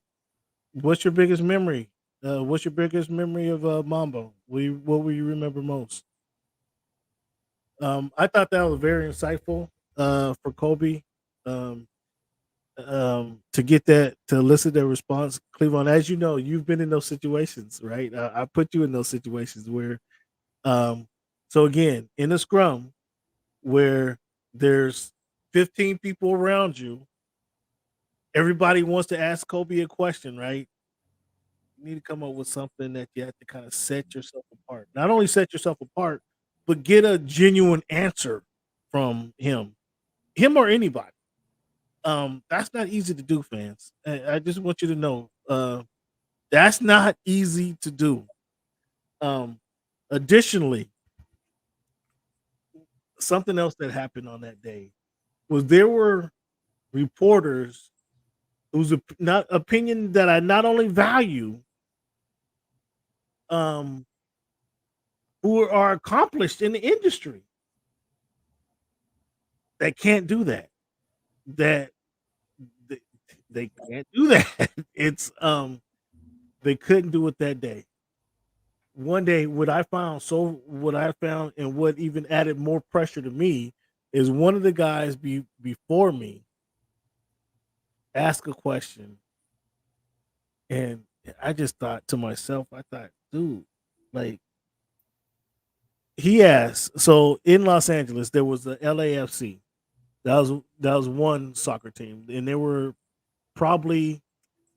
What's your biggest memory? What's your biggest memory of Mambo? What will you remember most? I thought that was very insightful for Kobe. Um, to get that, to elicit their response. Cleveland, as you know, you've been in those situations, right? I put you in those situations where, so again, in a scrum where there's 15 people around you, everybody wants to ask Kobe a question, right? You need to come up with something that you have to kind of set yourself apart. Not only set yourself apart, but get a genuine answer from him or anybody. That's not easy to do, fans. I just want you to know, that's not easy to do. Additionally, something else that happened on that day was there were reporters whose not opinion that I not only value, um, who are accomplished in the industry, that can't do that. That they can't do that. It's they couldn't do it that day. One day, what I found and what even added more pressure to me is one of the guys before me asked a question, and I just thought to myself, dude, like, he asked. So in Los Angeles, there was the LAFC. That was one soccer team, and probably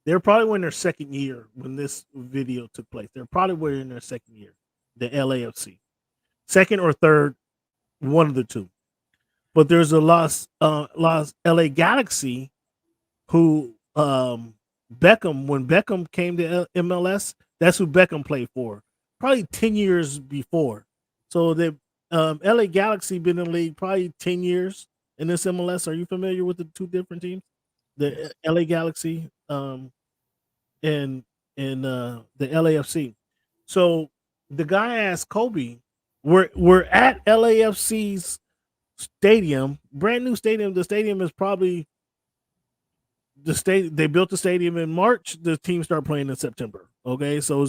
they were probably in their second year when this video took place. They're probably in their second year, the LAFC, second or third, one of the two. But there's a Los LA Galaxy, who Beckham, when Beckham came to MLS, that's who Beckham played for, probably 10 years before. So the LA Galaxy been in the league probably 10 years in this MLS. Are you familiar with the two different teams, the LA Galaxy and the LAFC? So the guy asked Kobe, we're at LAFC's stadium, brand new stadium. The stadium is probably they built the stadium in March. The team started playing in September. Okay, so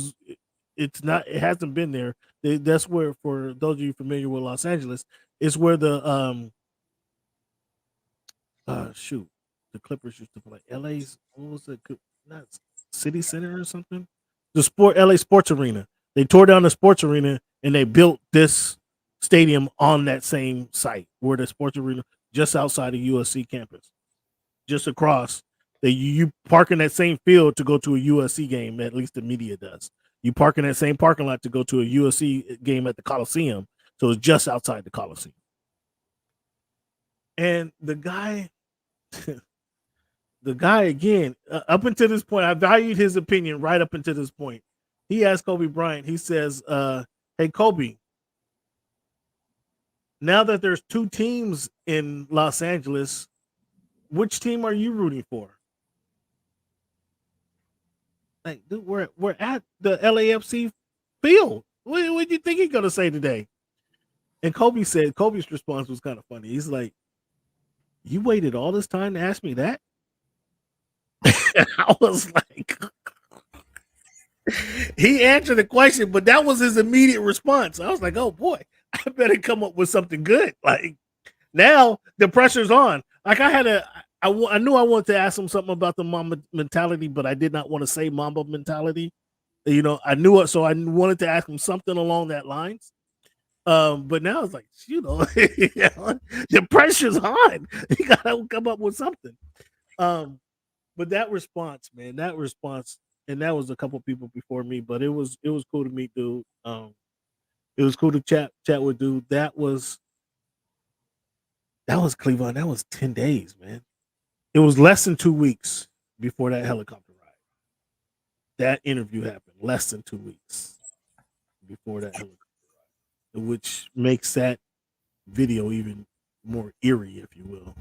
it hasn't been there. That's where, for those of you familiar with Los Angeles, it's where the the Clippers used to play. LA's, what was it? Not City Center or something. The LA Sports Arena. They tore down the sports arena and they built this stadium on that same site where the sports arena, just outside of USC campus, just across. You park in that same field to go to a USC game. At least the media does. You park in that same parking lot to go to a USC game at the Coliseum. So it's just outside the Coliseum. And the guy again, up until this point, I valued his opinion right up until this point. He asked Kobe Bryant, he says, hey, Kobe, now that there's two teams in Los Angeles, which team are you rooting for? Like, dude, we're at the LAFC field. What do you think he's gonna say today? And Kobe's response was kind of funny. He's like, you waited all this time to ask me that? I was like, he answered the question, but that was his immediate response. I was like, oh boy, I better come up with something good. Like, now the pressure's on. Like, I knew I wanted to ask him something about the Mamba mentality, but I did not want to say Mamba mentality. You know, I knew it, so I wanted to ask him something along that lines. But now it's like, the pressure's on. You gotta come up with something. But that response, man, and that was a couple people before me, but it was cool to meet dude. It was cool to chat with dude. That was Cleveland. That was 10 days, man. It was less than 2 weeks before that helicopter ride. That interview happened less than 2 weeks before that helicopter ride, which makes that video even more eerie, if you will.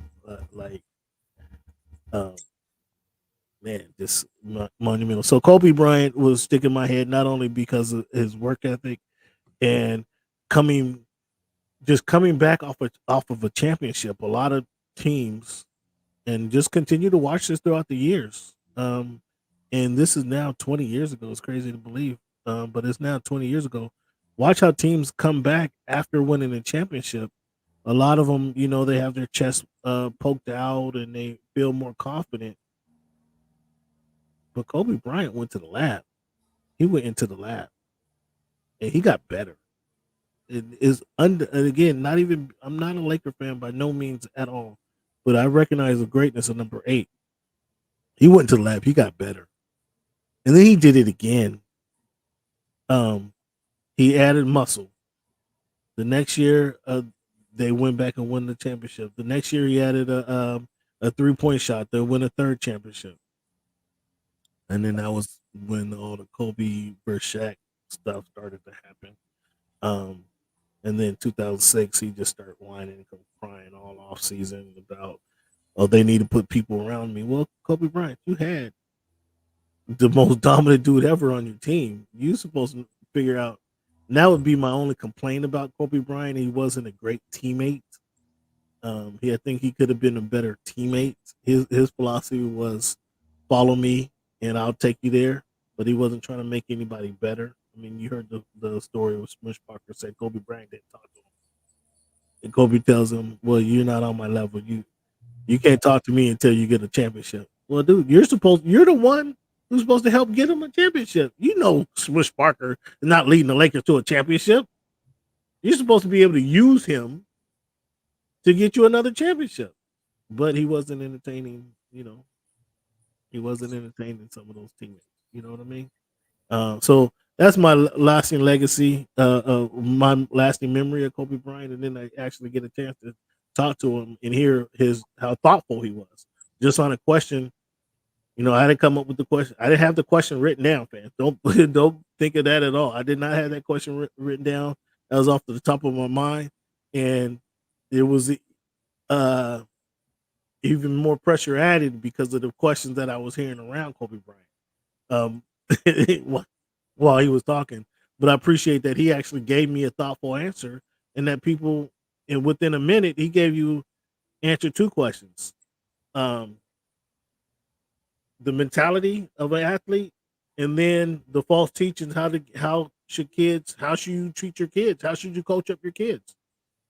Man, just monumental. So Kobe Bryant was sticking in my head not only because of his work ethic and coming back off of a championship. A lot of teams, and just continue to watch this throughout the years. And this is now 20 years ago. It's crazy to believe, but it's now 20 years ago. Watch how teams come back after winning a championship. A lot of them, they have their chest poked out and they feel more confident. But Kobe Bryant went to the lab. He went into the lab, and he got better. It is and again, I'm not a Laker fan by no means at all, but I recognize the greatness of number 8. He went to the lab. He got better, and then he did it again. He added muscle. The next year, they went back and won the championship. The next year, he added a 3-point shot. They win a third championship, and then that was when all the Kobe versus Shaq stuff started to happen. And then 2006, he just started whining and crying all off season about, oh, they need to put people around me. Well, Kobe Bryant, you had the most dominant dude ever on your team. You supposed to figure out. And that would be my only complaint about Kobe Bryant. He wasn't a great teammate. I think he could have been a better teammate. His philosophy was follow me and I'll take you there, but he wasn't trying to make anybody better. I mean, you heard the story of Smush Parker said Kobe Bryant didn't talk to him, and Kobe tells him, "Well, you're not on my level. You can't talk to me until you get a championship." Well, dude, you're the one who's supposed to help get him a championship. You know, Smush Parker is not leading the Lakers to a championship. You're supposed to be able to use him to get you another championship. But he wasn't entertaining, he wasn't entertaining some of those teammates. You know what I mean? So that's my lasting legacy, my lasting memory of Kobe Bryant. And then I actually get a chance to talk to him and hear how thoughtful he was. Just on a question, I didn't come up with the question. I didn't have the question written down, fans. Don't think of that at all. I did not have that question written down. That was off the top of my mind, and it was even more pressure added because of the questions that I was hearing around Kobe Bryant while he was talking. But I appreciate that he actually gave me a thoughtful answer, and that and within a minute, he gave you answer 2 questions. The mentality of an athlete, and then the false teachings. How should you treat your kids? How should you coach up your kids?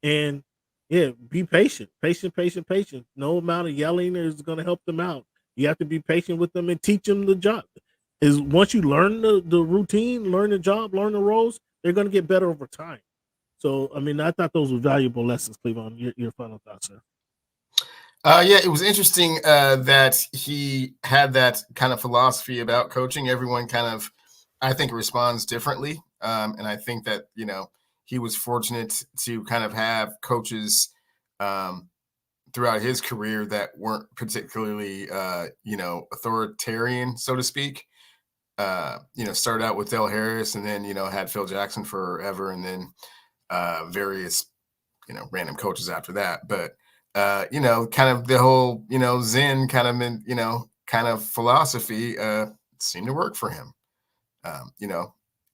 And yeah, be patient. No amount of yelling is going to help them out. You have to be patient with them and teach them the job. Is once you learn the routine, learn the job, learn the roles, they're going to get better over time. So, I mean, I thought those were valuable lessons, Cleavon. Your final thoughts, sir? Yeah, it was interesting that he had that kind of philosophy about coaching. Everyone kind of, I think, responds differently. And I think that, he was fortunate to kind of have coaches throughout his career that weren't particularly, authoritarian, so to speak. Started out with Del Harris, and then, had Phil Jackson forever, and then various, random coaches after that. But, kind of the whole, Zen kind of philosophy seemed to work for him.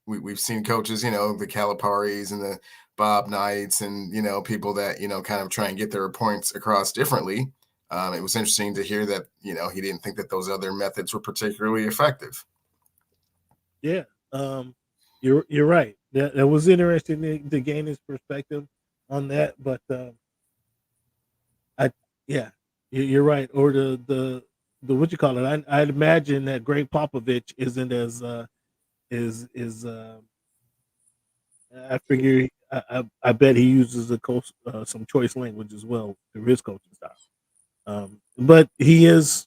We've seen coaches, the Caliparis and the Bob Knights and, people that, kind of try and get their points across differently. It was interesting to hear that, he didn't think that those other methods were particularly effective. Yeah, you're right. That was interesting to gain his perspective on that. But you're right. Or the what you call it? I'd imagine that Greg Popovich isn't as I figure I bet he uses some choice language as well through his coaching style. But he is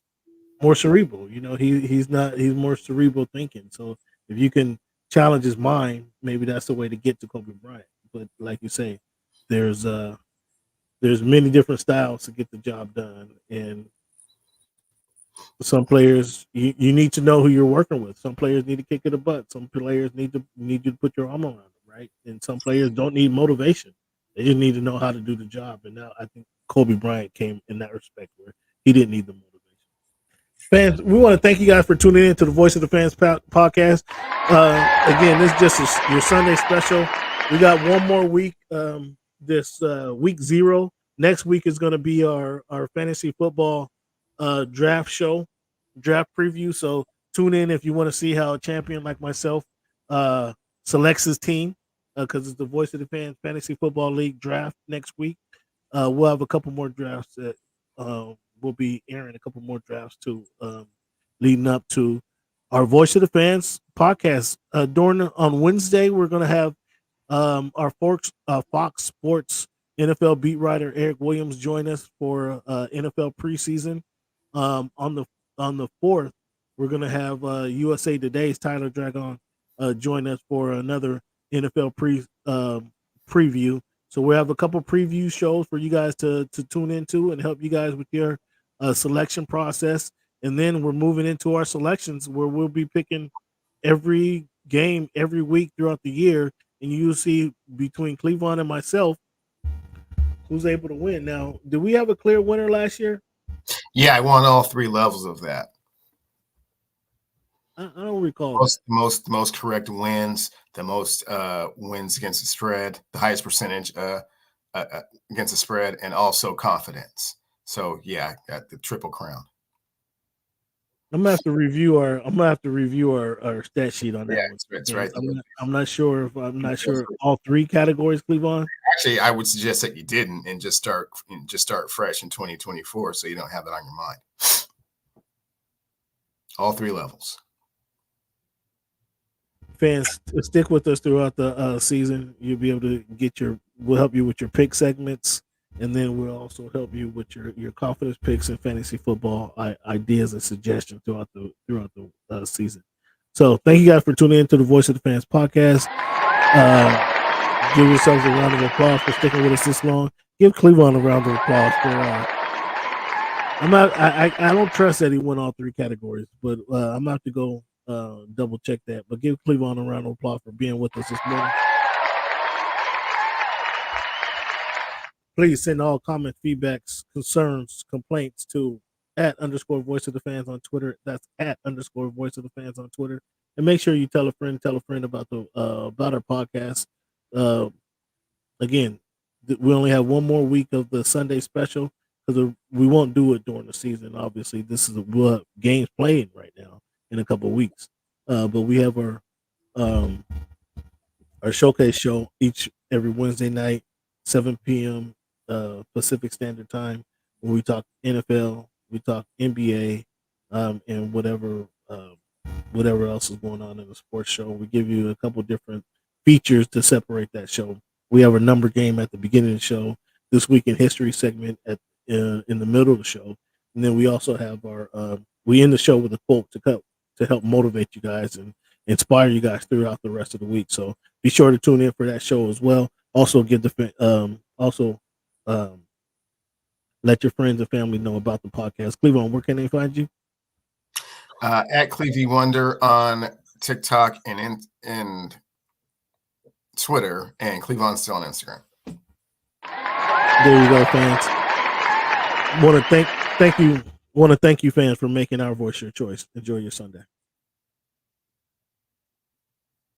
more cerebral. He's more cerebral thinking. So if you can challenge his mind, maybe that's the way to get to Kobe Bryant. But like you say, there's many different styles to get the job done, and some players you need to know who you're working with. Some players need to kick in the butt. Some players need you to put your arm around them, right? And some players don't need motivation. They just need to know how to do the job. And now I think Kobe Bryant came in that respect where he didn't need the motivation. Fans, we want to thank you guys for tuning in to the Voice of the Fans podcast. Again, this is just your Sunday special. We got one more week. This week 0. Next week is going to be our fantasy football draft show, draft preview. So tune in if you want to see how a champion like myself selects his team, because it's the Voice of the Fans Fantasy Football League draft next week. We'll have a couple more drafts that we'll be airing a couple more drafts too, leading up to our Voice of the Fans podcast. On Wednesday, we're going to have our Fox Sports NFL beat writer Eric Williams join us for NFL preseason. On the 4th, we're going to have USA Today's Tyler Dragon join us for another NFL preview. So we have a couple preview shows for you guys to tune into and help you guys with your selection process. And then we're moving into our selections where we'll be picking every game every week throughout the year, and you'll see between Cleveland and myself who's able to win. Now, did we have a clear winner last year? Yeah, I won all 3 levels of that. I don't recall Most correct wins, the most wins against the spread, the highest percentage against the spread, and also confidence. So yeah, got the triple crown. I'm gonna have to review our stat sheet on that Yeah, one. it's right there. I'm not sure if all 3 categories, Cleveland. Actually, I would suggest that you didn't, and just start fresh in 2024, so you don't have that on your mind. All 3 levels. Fans, stick with us throughout the season. You'll be able to we'll help you with your pick segments, and then we'll also help you with your confidence picks and fantasy football ideas and suggestions throughout the season. So thank you guys for tuning in to the Voice of the Fans podcast. Give yourselves a round of applause for sticking with us this long. Give Cleveland a round of applause for I don't trust that he won all 3 categories, but I'm gonna have to go double check that. But give Cleveland a round of applause for being with us this morning. Please send all comments, feedbacks, concerns, complaints to @_Voice of the Fans on Twitter. That's @_Voice of the Fans on Twitter. And make sure you tell a friend about about our podcast. Again, we only have one more week of the Sunday special because we won't do it during the season. Obviously, this is what games playing right now in a couple of weeks. But we have our showcase show every Wednesday night, 7 p.m. Pacific Standard Time, where we talk NFL, we talk NBA, and whatever else is going on in the sports show. We give you a couple different features to separate that show. We have a number game at the beginning of the show, this week in history segment in the middle of the show, and then we also have we end the show with a quote to help motivate you guys and inspire you guys throughout the rest of the week. So be sure to tune in for that show as well. Also let your friends and family know about the podcast. Cleveland, where can they find you? At Clevie Wonder on TikTok and Twitter, and Cleveland's still on Instagram. There you go, fans. Want to thank you, fans, for making our voice your choice. Enjoy your Sunday.